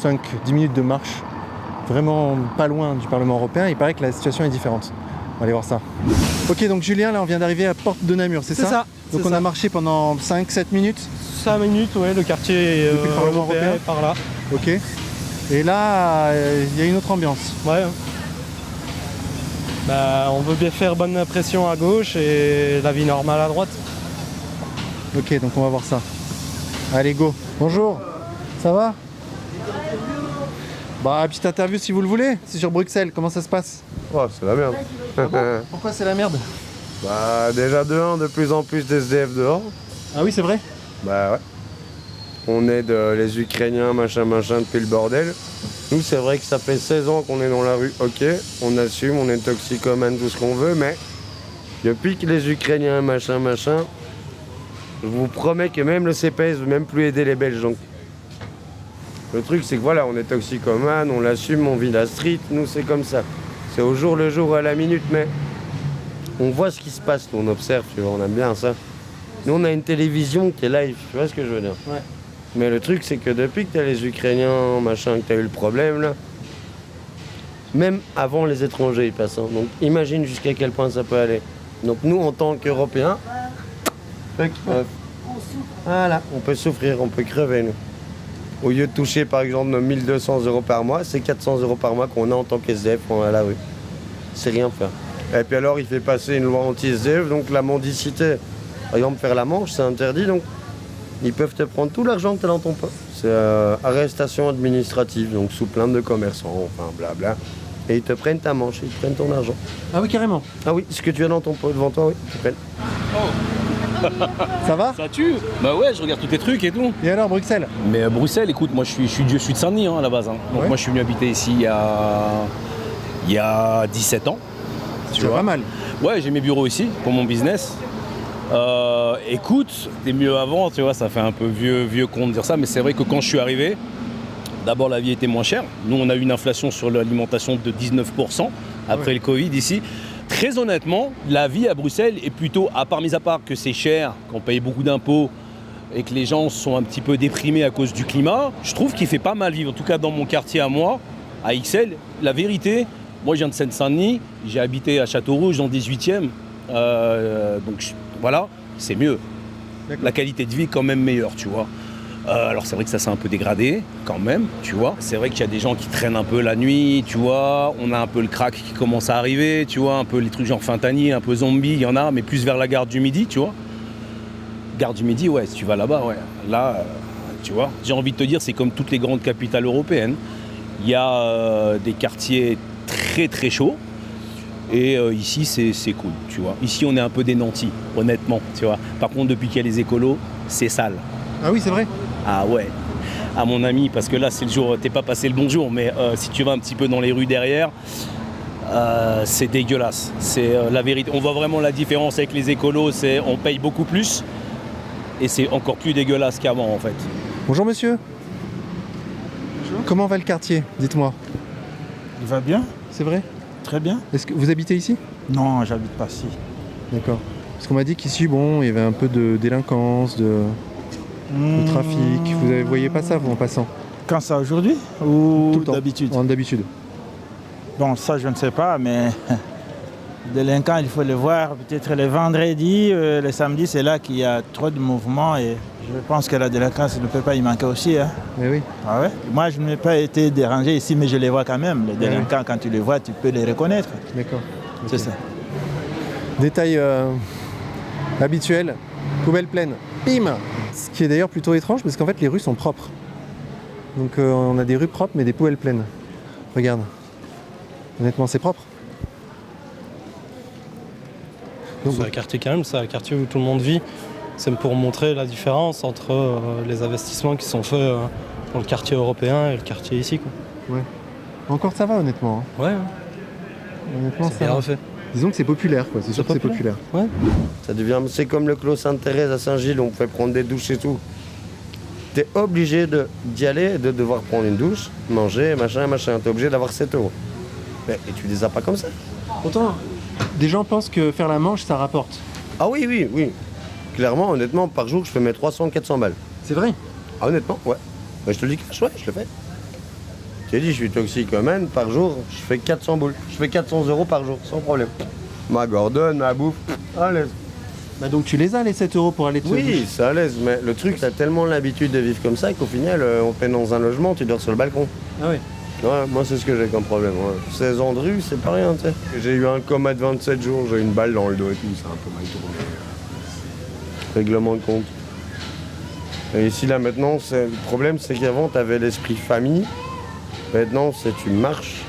Speaker 2: 5-10 minutes de marche, vraiment pas loin du Parlement européen. Il paraît que la situation est différente. On va aller voir ça. Ok, donc Julien, là, on vient d'arriver à Porte de Namur, c'est ça?
Speaker 7: C'est ça.
Speaker 2: Donc on a marché pendant 5-7 minutes.
Speaker 7: 5 minutes, ouais, le quartier
Speaker 2: Parlement européen
Speaker 7: est par là.
Speaker 2: Ok. Et là, il y a une autre ambiance.
Speaker 7: Ouais. Bah, on veut bien faire bonne impression à gauche et la vie normale à droite.
Speaker 2: Ok, donc on va voir ça. Allez, go. Bonjour, ça va? Bah, petite interview si vous le voulez. C'est sur Bruxelles, comment ça se passe?
Speaker 11: Oh, c'est la merde.
Speaker 2: Ah bon? Pourquoi c'est la merde?
Speaker 11: Bah, déjà de plus en plus d'SDF dehors.
Speaker 2: Ah oui, c'est vrai?
Speaker 11: Bah ouais. On aide les Ukrainiens, machin, depuis le bordel. Nous, c'est vrai que ça fait 16 ans qu'on est dans la rue, ok, on assume, on est toxicomane, tout ce qu'on veut, mais depuis que les Ukrainiens, machin, je vous promets que même le CPS ne veut même plus aider les Belges. Donc. Le truc, c'est que voilà, on est toxicomane, on l'assume, on vit la street, nous, c'est comme ça. C'est au jour le jour, à la minute, mais on voit ce qui se passe, nous, on observe, tu vois, on aime bien ça. Nous, on a une télévision qui est live, tu vois ce que je veux dire?
Speaker 2: Ouais.
Speaker 11: Mais le truc, c'est que depuis que t'as les Ukrainiens, machin, que t'as eu le problème, là, même avant les étrangers, ils passent. Hein. Donc imagine jusqu'à quel point ça peut aller. Donc nous, en tant qu'Européens, voilà, on peut souffrir, on peut crever, nous. Au lieu de toucher, par exemple, nos 1 200 € par mois, c'est 400 € par mois qu'on a en tant qu'SDF à la rue. C'est rien faire. Et puis alors, il fait passer une loi anti-SDF, donc la mendicité. Par exemple, faire la manche, c'est interdit, donc ils peuvent te prendre tout l'argent que tu as dans ton poche. C'est arrestation administrative, donc sous plainte de commerçants, enfin blabla. Et ils te prennent ta manche, ils te prennent ton argent.
Speaker 2: Ah oui, carrément?
Speaker 11: Ah oui, ce que tu as dans ton pot devant toi, oui, ils te prennent.
Speaker 2: Ça va?
Speaker 12: Ça tue? Bah ouais, je regarde tous tes trucs et tout.
Speaker 2: Et alors, Bruxelles?
Speaker 12: Mais Bruxelles, écoute, moi je suis de Saint-Denis hein, à la base. Hein. Donc
Speaker 2: ouais.
Speaker 12: Moi je suis venu habiter ici il y a 17 ans.
Speaker 2: C'est pas mal.
Speaker 12: Ouais, j'ai mes bureaux ici pour mon business. Écoute, c'était mieux avant, tu vois, ça fait un peu vieux con de dire ça, mais c'est vrai que quand je suis arrivé, d'abord la vie était moins chère. Nous, on a eu une inflation sur l'alimentation de 19% après le Covid ici. Très honnêtement, la vie à Bruxelles est plutôt, mis à part que c'est cher, qu'on paye beaucoup d'impôts et que les gens sont un petit peu déprimés à cause du climat, je trouve qu'il fait pas mal vivre. En tout cas, dans mon quartier à moi, à Ixelles, la vérité, moi je viens de Seine-Saint-Denis, j'ai habité à Château-Rouge dans le 18e, donc voilà, c'est mieux. La qualité de vie est quand même meilleure, tu vois. Alors c'est vrai que ça s'est un peu dégradé quand même, tu vois. C'est vrai qu'il y a des gens qui traînent un peu la nuit, tu vois. On a un peu le crack qui commence à arriver, tu vois. Un peu les trucs genre fentanyl, un peu zombie, il y en a, mais plus vers la gare du Midi, tu vois. Gare du Midi, ouais, si tu vas là-bas, ouais. Là, tu vois, j'ai envie de te dire, c'est comme toutes les grandes capitales européennes. Il y a des quartiers très très chauds. Et ici, c'est cool, tu vois. Ici, on est un peu des nantis, honnêtement, tu vois. Par contre, depuis qu'il y a les écolos, c'est sale.
Speaker 2: Ah oui, c'est vrai?
Speaker 12: Ah ouais. À mon ami, parce que là, c'est le jour, t'es pas passé le bonjour, mais si tu vas un petit peu dans les rues derrière, c'est dégueulasse. C'est la vérité. On voit vraiment la différence avec les écolos, on paye beaucoup plus et c'est encore plus dégueulasse qu'avant, en fait.
Speaker 2: Bonjour, monsieur. Bonjour. Comment va le quartier? Dites-moi.
Speaker 13: Il va bien.
Speaker 2: C'est vrai?
Speaker 13: Très bien.
Speaker 2: Est-ce que vous habitez ici?
Speaker 13: Non, j'habite pas ici.
Speaker 2: D'accord. Parce qu'on m'a dit qu'ici, bon, il y avait un peu de délinquance, de trafic. Vous voyez pas ça, vous, en passant?
Speaker 13: Quand ça, aujourd'hui? Ou
Speaker 2: tout le temps.
Speaker 13: D'habitude?
Speaker 2: D'habitude.
Speaker 13: Bon, ça, je ne sais pas, mais délinquants, il faut les voir peut-être les vendredis, les samedis, c'est là qu'il y a trop de mouvements et je pense que la délinquance ne peut pas y manquer aussi. Hein.
Speaker 2: Mais oui.
Speaker 13: Ah ouais? Moi, je n'ai pas été dérangé ici, mais je les vois quand même. Les délinquants, quand tu les vois, tu peux les reconnaître.
Speaker 2: D'accord.
Speaker 13: C'est ça.
Speaker 2: Détail habituel, poubelle pleine. Bim! Ce qui est d'ailleurs plutôt étrange parce qu'en fait les rues sont propres. Donc on a des rues propres mais des poubelles pleines. Regarde. Honnêtement, c'est propre.
Speaker 7: C'est un quartier calme, c'est un quartier où tout le monde vit. C'est pour montrer la différence entre les investissements qui sont faits dans le quartier européen et le quartier ici. Quoi.
Speaker 2: Ouais. Encore ça va honnêtement.
Speaker 7: Hein. Ouais.
Speaker 2: Honnêtement,
Speaker 7: c'est bien refait.
Speaker 2: Disons que c'est populaire, quoi. C'est sûr que c'est populaire.
Speaker 7: Ouais.
Speaker 11: Ça devient, c'est comme le Clos Sainte-Thérèse à Saint-Gilles, on peut prendre des douches et tout. T'es obligé d'y aller, de devoir prendre une douche, manger, machin. T'es obligé d'avoir 7 €. Mais, et tu les as pas comme ça.
Speaker 2: Pourtant, des gens pensent que faire la manche, ça rapporte.
Speaker 11: Ah oui. Clairement, honnêtement, par jour, je fais mes 300-400 balles.
Speaker 2: C'est vrai?
Speaker 11: Ah honnêtement, ouais. Bah, je te le dis cash, ouais, je le fais. Je t'ai dit, je suis toxicomane, par jour, je fais 400 boules. Je fais 400 € par jour, sans problème. Ma Gordon, ma bouffe, allez.
Speaker 2: Bah donc tu les as les 7 € pour aller te
Speaker 11: Oui, ça à l'aise, mais le truc, t'as tellement l'habitude de vivre comme ça qu'au final, on te met dans un logement, tu dors sur le balcon.
Speaker 2: Ah ouais.
Speaker 11: Ouais, moi c'est ce que j'ai comme problème. Ouais. 16 ans de rue, c'est pas rien, tu sais. J'ai eu un coma de 27 jours, j'ai eu une balle dans le dos et tout, c'est un peu mal tourné. Règlement de compte. Et ici, là, maintenant, le problème, c'est qu'avant, t'avais l'esprit famille. Maintenant, c'est tu marches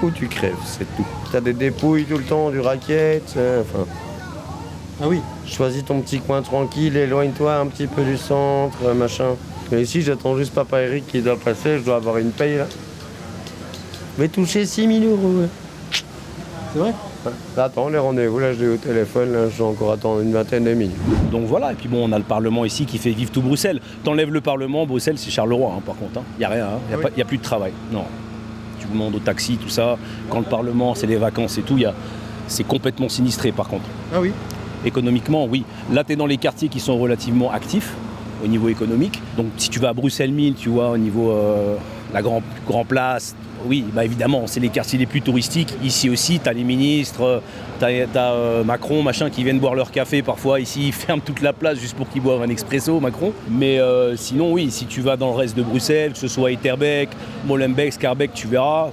Speaker 11: ou tu crèves, c'est tout. T'as des dépouilles tout le temps, du racket, enfin...
Speaker 2: Ah oui.
Speaker 11: Choisis ton petit coin tranquille, éloigne-toi un petit peu du centre, machin. Et ici, j'attends juste papa Eric qui doit passer, je dois avoir une paye, là. Je vais toucher 6 000 €.
Speaker 2: C'est vrai?
Speaker 11: Attends, les rendez-vous, là, je l'ai au téléphone, là, je dois encore attendre une vingtaine de minutes.
Speaker 12: Donc voilà, et puis bon, on a le Parlement ici qui fait vivre tout Bruxelles. T'enlèves le Parlement, Bruxelles, c'est Charleroi, hein, par contre. Il n'y a rien, il n'y a plus de travail. Non. Tu demandes au taxi, tout ça. Quand le Parlement, c'est les vacances et tout, c'est complètement sinistré, par contre.
Speaker 2: Ah oui.
Speaker 12: Économiquement, oui. Là, tu es dans les quartiers qui sont relativement actifs au niveau économique. Donc si tu vas à Bruxelles 1000, tu vois, au niveau la Grand Place, oui, bah évidemment, c'est les quartiers les plus touristiques. Ici aussi, tu as les ministres, tu as Macron, machin, qui viennent boire leur café parfois. Ici, ils ferment toute la place juste pour qu'ils boivent un expresso, Macron. Mais sinon, oui, si tu vas dans le reste de Bruxelles, que ce soit Etterbeek, Molenbeek, Schaerbeek, tu verras,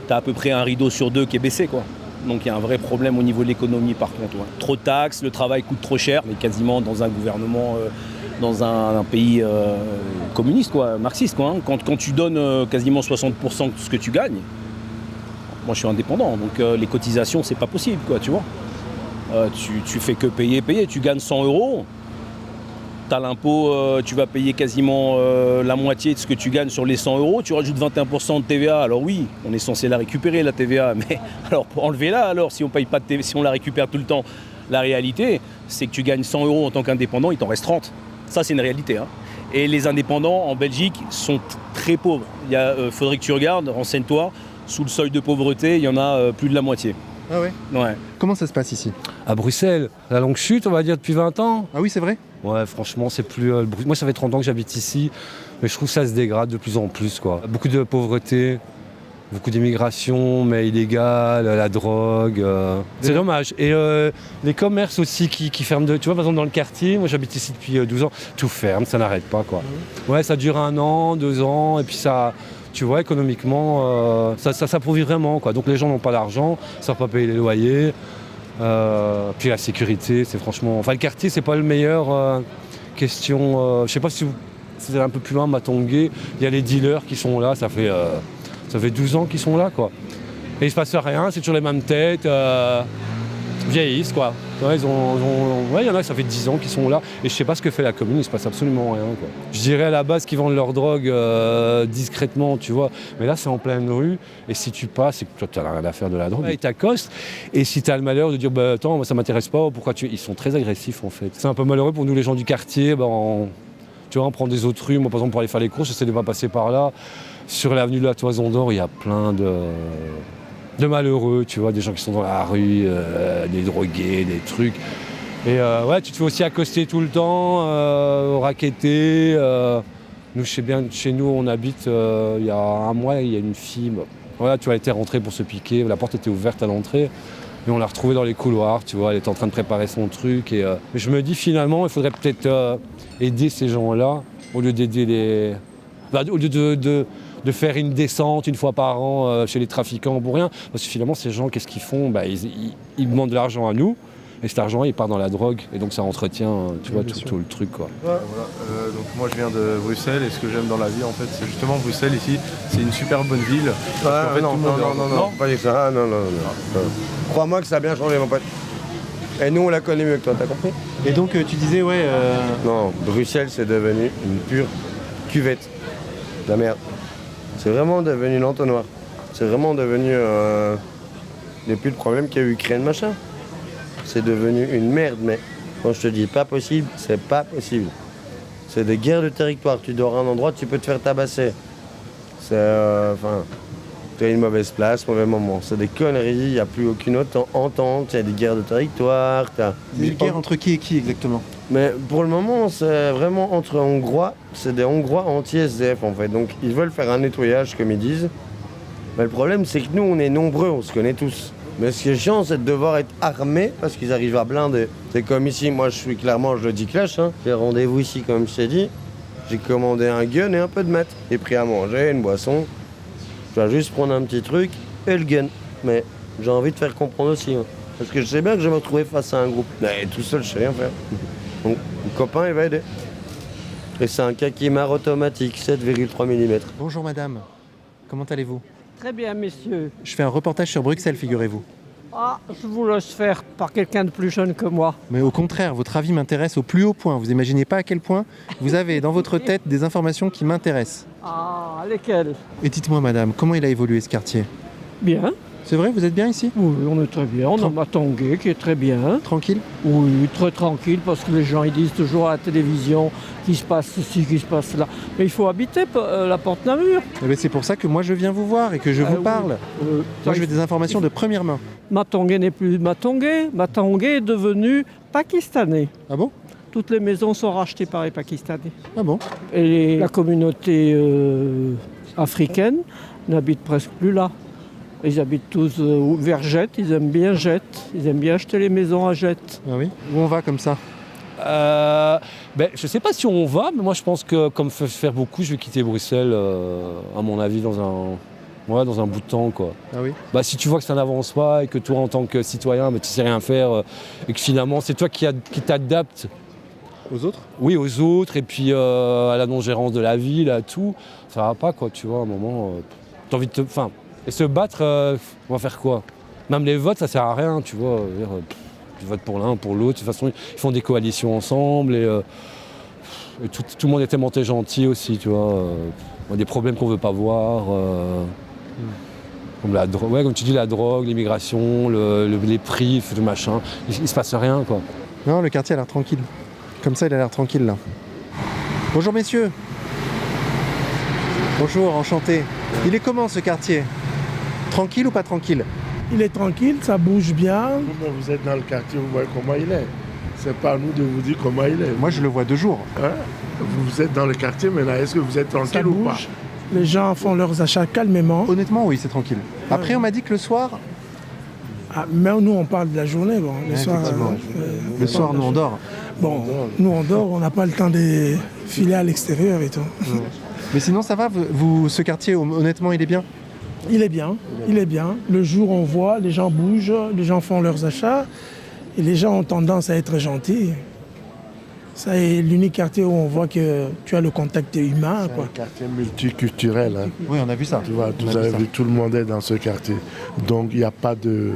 Speaker 12: tu as à peu près un rideau sur deux qui est baissé, quoi. Donc il y a un vrai problème au niveau de l'économie par contre. Ouais. Trop de taxes, le travail coûte trop cher, mais quasiment dans un gouvernement, dans un pays communiste, quoi, marxiste. Quoi, hein. Quand tu donnes quasiment 60% de ce que tu gagnes, moi je suis indépendant, donc les cotisations c'est pas possible, quoi, tu vois. Tu fais que payer, tu gagnes 100 €. T'as l'impôt, tu vas payer quasiment la moitié de ce que tu gagnes sur les 100 €, tu rajoutes 21% de TVA, alors oui, on est censé la récupérer la TVA, mais alors enlevez-la alors si on paye pas de TVA, si on la récupère tout le temps. La réalité, c'est que tu gagnes 100 € en tant qu'indépendant, il t'en reste 30. Ça c'est une réalité. Hein. Et les indépendants en Belgique sont très pauvres. Faudrait que tu regardes, renseigne-toi, sous le seuil de pauvreté, il y en a plus de la moitié.
Speaker 2: Ah ouais.
Speaker 12: Ouais.
Speaker 2: Comment ça se passe ici?
Speaker 15: À Bruxelles, la longue chute, on va dire, depuis 20 ans.
Speaker 2: Ah oui, c'est vrai?
Speaker 15: Ouais, franchement, c'est plus... Moi, ça fait 30 ans que j'habite ici, mais je trouve que ça se dégrade de plus en plus, quoi. Beaucoup de pauvreté, beaucoup d'immigration, mais illégale, la drogue... C'est dommage. Et les commerces aussi qui ferment... Tu vois, par exemple, dans le quartier, moi, j'habite ici depuis 12 ans, tout ferme, ça n'arrête pas, quoi. Ouais, ça dure 1 an, 2 ans, et puis ça... Tu vois, économiquement, ça s'appauvrit vraiment, quoi. Donc les gens n'ont pas d'argent, ils ne savent pas payer les loyers. Puis la sécurité, c'est franchement... Enfin, le quartier, c'est pas le meilleur. Question... je sais pas si vous êtes un peu plus loin, Matongué, il y a les dealers qui sont là, ça fait 12 ans qu'ils sont là, quoi. Et il se passe rien, c'est toujours les mêmes têtes, vieillissent, quoi. Ouais, il y en a, ça fait 10 ans qu'ils sont là. Et je sais pas ce que fait la commune, il se passe absolument rien, quoi. Je dirais à la base qu'ils vendent leur drogue discrètement, tu vois. Mais là, c'est en pleine rue. Et si tu passes, c'est que toi, tu n'as rien à faire de la drogue. Ils t'accostent. Et si tu as le malheur de dire, bah attends, moi, ça m'intéresse pas, pourquoi Ils sont très agressifs, en fait. C'est un peu malheureux pour nous, les gens du quartier. Tu vois, on prend des autres rues. Moi, par exemple, pour aller faire les courses, j'essaie de pas passer par là. Sur l'avenue de la Toison d'Or, il y a plein de malheureux, tu vois, des gens qui sont dans la rue, des drogués, des trucs. Et ouais, tu te fais aussi accoster tout le temps, raqueter. Nous, chez nous, on habite, il y a 1 mois, il y a une fille, voilà, tu vois, elle était rentrée pour se piquer, la porte était ouverte à l'entrée, et on l'a retrouvée dans les couloirs, tu vois, elle était en train de préparer son truc. Et je me dis, finalement, il faudrait peut-être aider ces gens-là, au lieu d'aider les... au lieu de faire une descente une fois par an chez les trafiquants pour rien. Parce que finalement, ces gens, qu'est-ce qu'ils font? Ils demandent de l'argent à nous, et cet argent, il part dans la drogue, et donc ça entretient, tu vois, tout le truc, quoi.
Speaker 18: Voilà. Donc moi, je viens de Bruxelles, et ce que j'aime dans la vie, en fait, c'est justement Bruxelles, ici, c'est une super bonne ville.
Speaker 11: Non, pas dire ça. Non. Crois-moi que ça a bien changé, mon pote. Et nous, on la connaît mieux que toi, t'as compris?
Speaker 2: Et donc, tu disais, ouais...
Speaker 11: Non, Bruxelles, c'est devenu une pure cuvette. La merde. C'est vraiment devenu l'entonnoir. C'est vraiment devenu... Il n'y a plus de problème qu'il y a eu Ukraine, machin. C'est devenu une merde, mais quand je te dis pas possible, c'est pas possible. C'est des guerres de territoire. Tu dors à un endroit, tu peux te faire tabasser. C'est... tu as une mauvaise place, mauvais moment. C'est des conneries, il n'y a plus aucune autre entente. Il y a des guerres de territoire.
Speaker 2: Des guerres entre qui et qui, exactement?
Speaker 11: Mais pour le moment, c'est vraiment entre Hongrois. C'est des Hongrois anti-SDF, en fait. Donc, ils veulent faire un nettoyage, comme ils disent. Mais le problème, c'est que nous, on est nombreux, on se connaît tous. Mais ce qui est chiant, c'est de devoir être armé parce qu'ils arrivent à blinder. C'est comme ici, moi je suis clairement, je le dis clash, hein. J'ai rendez-vous ici comme je t'ai dit. J'ai commandé un gun et un peu de maths. J'ai pris à manger, une boisson. Je dois juste prendre un petit truc et le gun. Mais j'ai envie de faire comprendre aussi. Hein. Parce que je sais bien que je vais me retrouver face à un groupe. Mais tout seul, je sais rien faire. Donc, mon copain, il va aider. Et c'est un Kakimar automatique, 7,3 mm.
Speaker 2: Bonjour madame, comment allez-vous?
Speaker 16: Très bien, messieurs.
Speaker 2: Je fais un reportage sur Bruxelles, figurez-vous.
Speaker 16: Ah, je vous laisse faire par quelqu'un de plus jeune que moi.
Speaker 2: Mais au contraire, votre avis m'intéresse au plus haut point. Vous imaginez pas à quel point vous avez dans votre tête des informations qui m'intéressent.
Speaker 16: Ah, lesquelles?
Speaker 2: Et dites-moi madame, comment il a évolué ce quartier?
Speaker 16: Bien.
Speaker 2: C'est vrai, vous êtes bien ici?
Speaker 16: Oui, on est très bien. On a Matongué qui est très bien.
Speaker 2: Tranquille?
Speaker 16: Oui, très tranquille, parce que les gens ils disent toujours à la télévision qu'il se passe ceci, qu'il se passe là. Mais il faut habiter la Porte Namur.
Speaker 2: Eh bien, c'est pour ça que moi je viens vous voir et que je vous
Speaker 16: oui.
Speaker 2: parle. Moi je veux des informations de première main.
Speaker 16: Matongué n'est plus Matongué. Matongué est devenu pakistanais.
Speaker 2: Ah bon?
Speaker 16: Toutes les maisons sont rachetées par les Pakistanais.
Speaker 2: Ah bon?
Speaker 16: Et la communauté africaine n'habite presque plus là. Ils habitent tous vers Jette, ils aiment bien Jette, ils aiment bien acheter les maisons à Jette.
Speaker 2: Ah oui? Où on va comme ça?
Speaker 15: Je sais pas si on va, mais moi je pense que comme faire beaucoup, je vais quitter Bruxelles, à mon avis, dans un bout de temps, quoi.
Speaker 2: Ah oui?
Speaker 15: Si tu vois que ça n'avance pas et que toi en tant que citoyen, tu sais rien faire et que finalement c'est toi qui t'adaptes.
Speaker 2: Aux autres?
Speaker 15: Oui, aux autres, et puis à la non-gérance de la ville, à tout, ça va pas, quoi, tu vois, à un moment, t'as envie de te... Et se battre, on va faire quoi? Même les votes, ça sert à rien, tu vois. Tu votes pour l'un, pour l'autre. De toute façon, ils font des coalitions ensemble et tout le monde est tellement gentil aussi, tu vois. Des problèmes qu'on veut pas voir. Comme la drogue, ouais, comme tu dis, la drogue, l'immigration, les prix, le machin. Il se passe rien, quoi.
Speaker 2: Non, le quartier a l'air tranquille. Comme ça, il a l'air tranquille, là. Bonjour, messieurs. Bonjour, enchanté. Il est comment, ce quartier? Tranquille ou pas tranquille?
Speaker 17: Il est tranquille, ça bouge bien.
Speaker 19: Vous êtes dans le quartier, vous voyez comment il est. C'est pas à nous de vous dire comment il est.
Speaker 2: Moi, je le vois de jour.
Speaker 19: Hein? Vous êtes dans le quartier, mais là, est-ce que vous êtes tranquille ou pas?
Speaker 17: Les gens font leurs achats calmement.
Speaker 2: Honnêtement, oui, c'est tranquille. Après, on m'a dit que le soir...
Speaker 17: Ah, mais nous, on parle de la journée. Bon. Le soir,
Speaker 2: le soir, nous, on dort.
Speaker 17: Bon, nous, on dort, on n'a pas le temps de filer à l'extérieur et tout.
Speaker 2: Mais sinon, ça va, ce quartier, honnêtement, il est bien?
Speaker 17: Il est bien, il est bien. Le jour, on voit, les gens bougent, les gens font leurs achats, et les gens ont tendance à être gentils. Ça est l'unique quartier où on voit que tu as le contact humain.
Speaker 19: C'est un quartier multiculturel. Hein.
Speaker 2: Oui, on a vu ça.
Speaker 19: Tu vois, vous avez vu, tout le monde est dans ce quartier. Donc, il n'y a pas de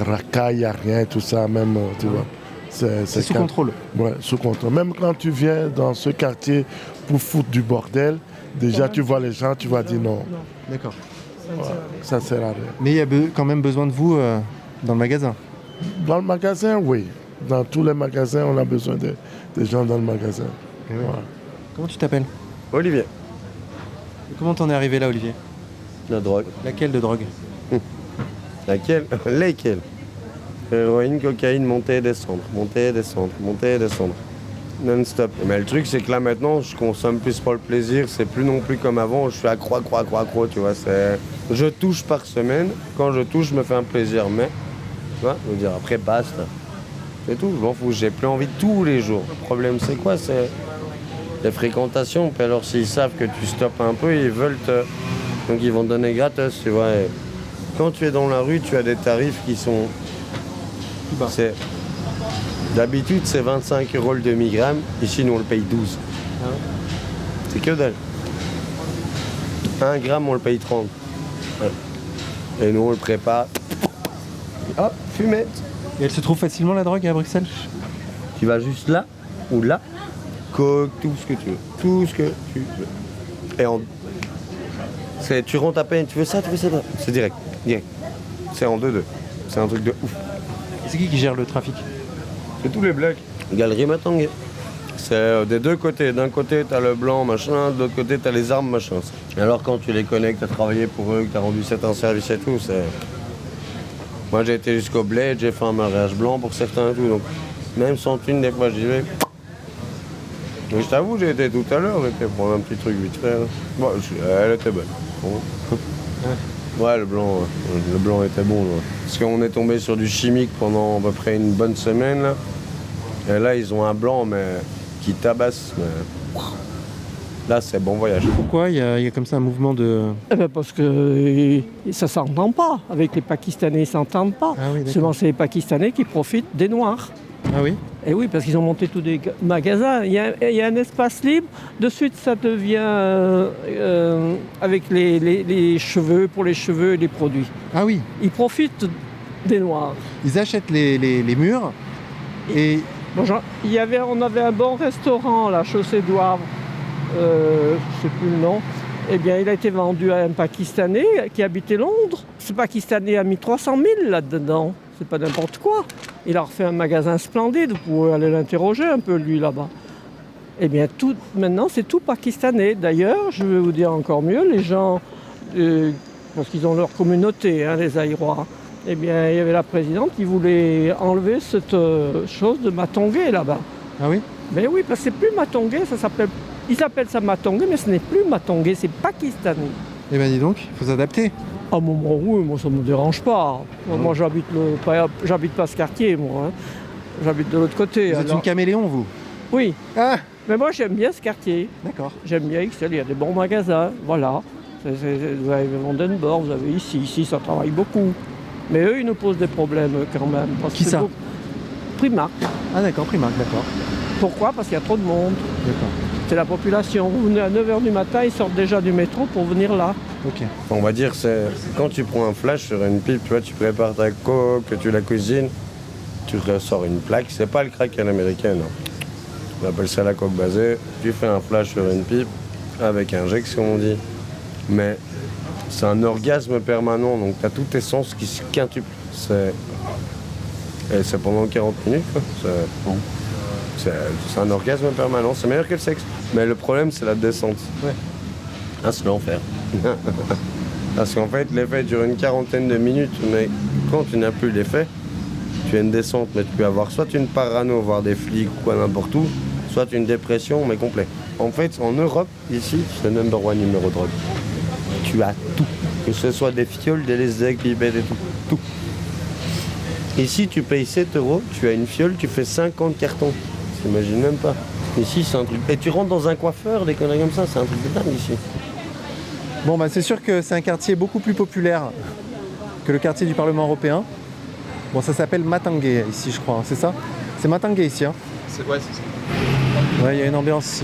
Speaker 19: racaille, il n'y a rien, tout ça, même, tu vois.
Speaker 2: C'est sous contrôle.
Speaker 19: Ouais, sous contrôle. Même quand tu viens dans ce quartier pour foutre du bordel, déjà, tu vois les gens, tu vas dire non.
Speaker 2: D'accord.
Speaker 19: Ouais, ça sert à rien.
Speaker 2: Mais il y a quand même besoin de vous dans le magasin?
Speaker 19: Dans le magasin, oui. Dans tous les magasins, on a besoin des gens dans le magasin.
Speaker 2: Ouais. Comment tu t'appelles?
Speaker 11: Olivier.
Speaker 2: Et comment t'en es arrivé là, Olivier?
Speaker 11: La drogue.
Speaker 2: Laquelle de drogue?
Speaker 11: Laquelle? Lesquelles? Héroïne, cocaïne, monter et descendre, monter et descendre, monter et descendre. Non-stop. Mais le truc, c'est que là, maintenant, je consomme plus pour le plaisir. C'est plus non plus comme avant. Je suis accro, tu vois. Je touche par semaine. Quand je touche, je me fais un plaisir. Mais, tu vois, je veux dire, après, basta. C'est tout, je m'en fous. J'ai plus envie tous les jours. Le problème, c'est quoi? C'est les fréquentations. Puis alors, s'ils savent que tu stoppes un peu, ils veulent te... Donc, ils vont te donner gratos, tu vois. Et quand tu es dans la rue, tu as des tarifs qui sont... C'est... D'habitude, c'est 25 € le demi-gramme. Ici, nous, on le paye 12. Ah ouais. C'est que dalle. 1 gramme, on le paye 30. Ouais. Et nous, on le prépare. Hop, fumette.
Speaker 2: Et elle se trouve facilement, la drogue, à Bruxelles?
Speaker 11: Tu vas juste là ou là. Coke, tout ce que tu veux. Tout ce que tu veux. Et tu rentres à peine, tu veux ça. C'est direct. C'est en 2-2. C'est un truc de ouf.
Speaker 2: Et c'est qui gère le trafic?
Speaker 11: C'est tous les blocs. Galerie Matongué. C'est des deux côtés. D'un côté, t'as le blanc, machin. De l'autre côté, t'as les armes, machin. Et alors, quand tu les connais, que t'as travaillé pour eux, que t'as rendu certains services et tout, c'est... Moi, j'ai été jusqu'au Bled, j'ai fait un mariage blanc pour certains et tout. Donc, même sans thune, des fois, j'y vais. Mais je t'avoue, j'ai été tout à l'heure, j'ai été prendre un petit truc vite fait. Bon, elle était bonne. Bon. Ouais, le blanc était bon. Ouais. Parce qu'on est tombé sur du chimique pendant à peu près une bonne semaine. Là. Et là, ils ont un blanc, mais qui tabasse. Mais... Là, c'est bon voyage.
Speaker 2: Pourquoi il y a comme ça un mouvement de...
Speaker 16: Parce que ça ne s'entend pas. Avec les Pakistanais, ils ne s'entendent pas.
Speaker 2: Ah oui,
Speaker 16: seulement, c'est les Pakistanais qui profitent des Noirs.
Speaker 2: Ah oui?
Speaker 16: Et oui, parce qu'ils ont monté tous des magasins. Il y a un espace libre. De suite, ça devient avec les cheveux, pour les cheveux et les produits.
Speaker 2: Ah oui?
Speaker 16: Ils profitent des Noirs.
Speaker 2: Ils achètent les murs et...
Speaker 16: Bon, on avait un bon restaurant, la Chaussée d'Ouavre. Je ne sais plus le nom. Eh bien, il a été vendu à un Pakistanais qui habitait Londres. Ce Pakistanais a mis 300 000 là-dedans. C'est pas n'importe quoi. Il a refait un magasin splendide. Vous pouvez aller l'interroger un peu, lui, là-bas. Eh bien, maintenant, c'est tout pakistanais. D'ailleurs, je vais vous dire encore mieux, les gens, parce qu'ils ont leur communauté, hein, les Aïrois, eh bien, il y avait la présidente qui voulait enlever cette chose de Matongé, là-bas.
Speaker 2: Ah oui?
Speaker 16: Ben oui, parce que c'est plus Matongé, ils appellent ça Matongé, mais ce n'est plus Matongé, c'est pakistanais.
Speaker 2: Eh bien, dis donc, il faut s'adapter.
Speaker 16: Ah, oui, moi, ça ne me dérange pas. Moi, j'habite pas ce quartier, moi. Hein. J'habite de l'autre côté.
Speaker 2: Vous êtes une caméléon, vous?
Speaker 16: Oui.
Speaker 2: Ah.
Speaker 16: Mais moi, j'aime bien ce quartier.
Speaker 2: D'accord.
Speaker 16: J'aime bien Ixelles, il y a des bons magasins, voilà. Vous avez Vandenborg, vous avez ici, ça travaille beaucoup. Mais eux, ils nous posent des problèmes quand même.
Speaker 2: Qui ça?
Speaker 16: Primark.
Speaker 2: Ah d'accord, Primark, d'accord.
Speaker 16: Pourquoi? Parce qu'il y a trop de monde.
Speaker 2: D'accord.
Speaker 16: C'est la population. Vous venez à 9h du matin, ils sortent déjà du métro pour venir là.
Speaker 2: Ok.
Speaker 11: On va dire, c'est quand tu prends un flash sur une pipe, tu vois, tu prépares ta coque, tu la cuisines, tu ressors une plaque. C'est pas le crack à l'américaine. On appelle ça la coque basée. Tu fais un flash sur une pipe avec injection, on dit. Mais c'est un orgasme permanent, donc tu as tous tes sens qui se quintuplent. Et c'est pendant 40 minutes, quoi. C'est un orgasme permanent, c'est meilleur que le sexe. Mais le problème, c'est la descente.
Speaker 2: Ouais.
Speaker 11: Ah, c'est l'enfer. Parce qu'en fait, l'effet dure une quarantaine de minutes, mais quand tu n'as plus l'effet, tu as une descente, mais tu peux avoir soit une parano, voire des flics ou quoi n'importe où, soit une dépression, mais complet. En fait, en Europe, ici, c'est le number one numéro drogue. Tu as tout. Que ce soit des fioles, des lesdecs, des pipettes et tout. Tout. Ici, tu payes 7 €, tu as une fiole, tu fais 50 cartons. T'imagines même pas. Ici, c'est un truc. Et tu rentres dans un coiffeur, des conneries comme ça, c'est un truc de dingue ici.
Speaker 2: Bon, bah, c'est sûr que c'est un quartier beaucoup plus populaire que le quartier du Parlement européen. Bon, ça s'appelle Matangé ici, je crois, c'est ça? C'est Matangé ici, hein?
Speaker 5: Ouais, c'est ça.
Speaker 2: Ouais, il y a une ambiance,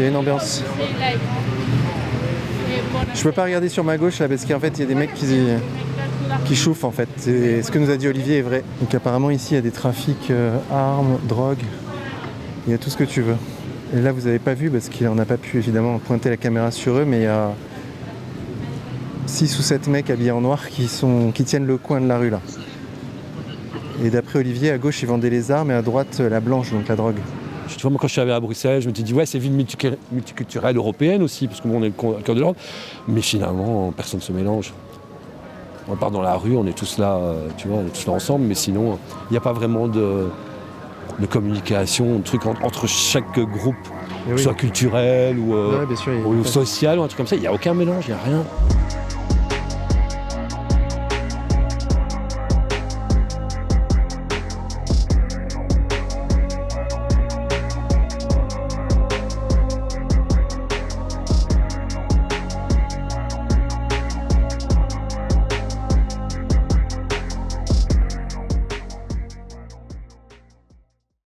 Speaker 2: Je peux pas regarder sur ma gauche là parce qu'en fait il y a des mecs qui chauffent en fait. Ce que nous a dit Olivier est vrai. Donc apparemment ici il y a des trafics armes, drogue, il y a tout ce que tu veux. Et là vous avez pas vu parce qu'on n'a pas pu évidemment pointer la caméra sur eux, mais il y a 6 ou 7 mecs habillés en noir qui tiennent le coin de la rue là. Et d'après Olivier, à gauche ils vendaient les armes et à droite la blanche, donc la drogue.
Speaker 15: Tu vois, moi quand je suis arrivé à Bruxelles, je me suis dit ouais, c'est une ville multiculturelle européenne aussi, parce que bon, on est le cœur de l'Europe, mais finalement personne ne se mélange. On part dans la rue, on est tous là, tu vois, on est tous là ensemble, mais sinon il n'y a pas vraiment de communication, de truc entre chaque groupe,
Speaker 2: oui.
Speaker 15: soit culturel ou,
Speaker 2: ouais, bien sûr,
Speaker 15: ou social ou un truc comme ça, il n'y a aucun mélange, il n'y a rien.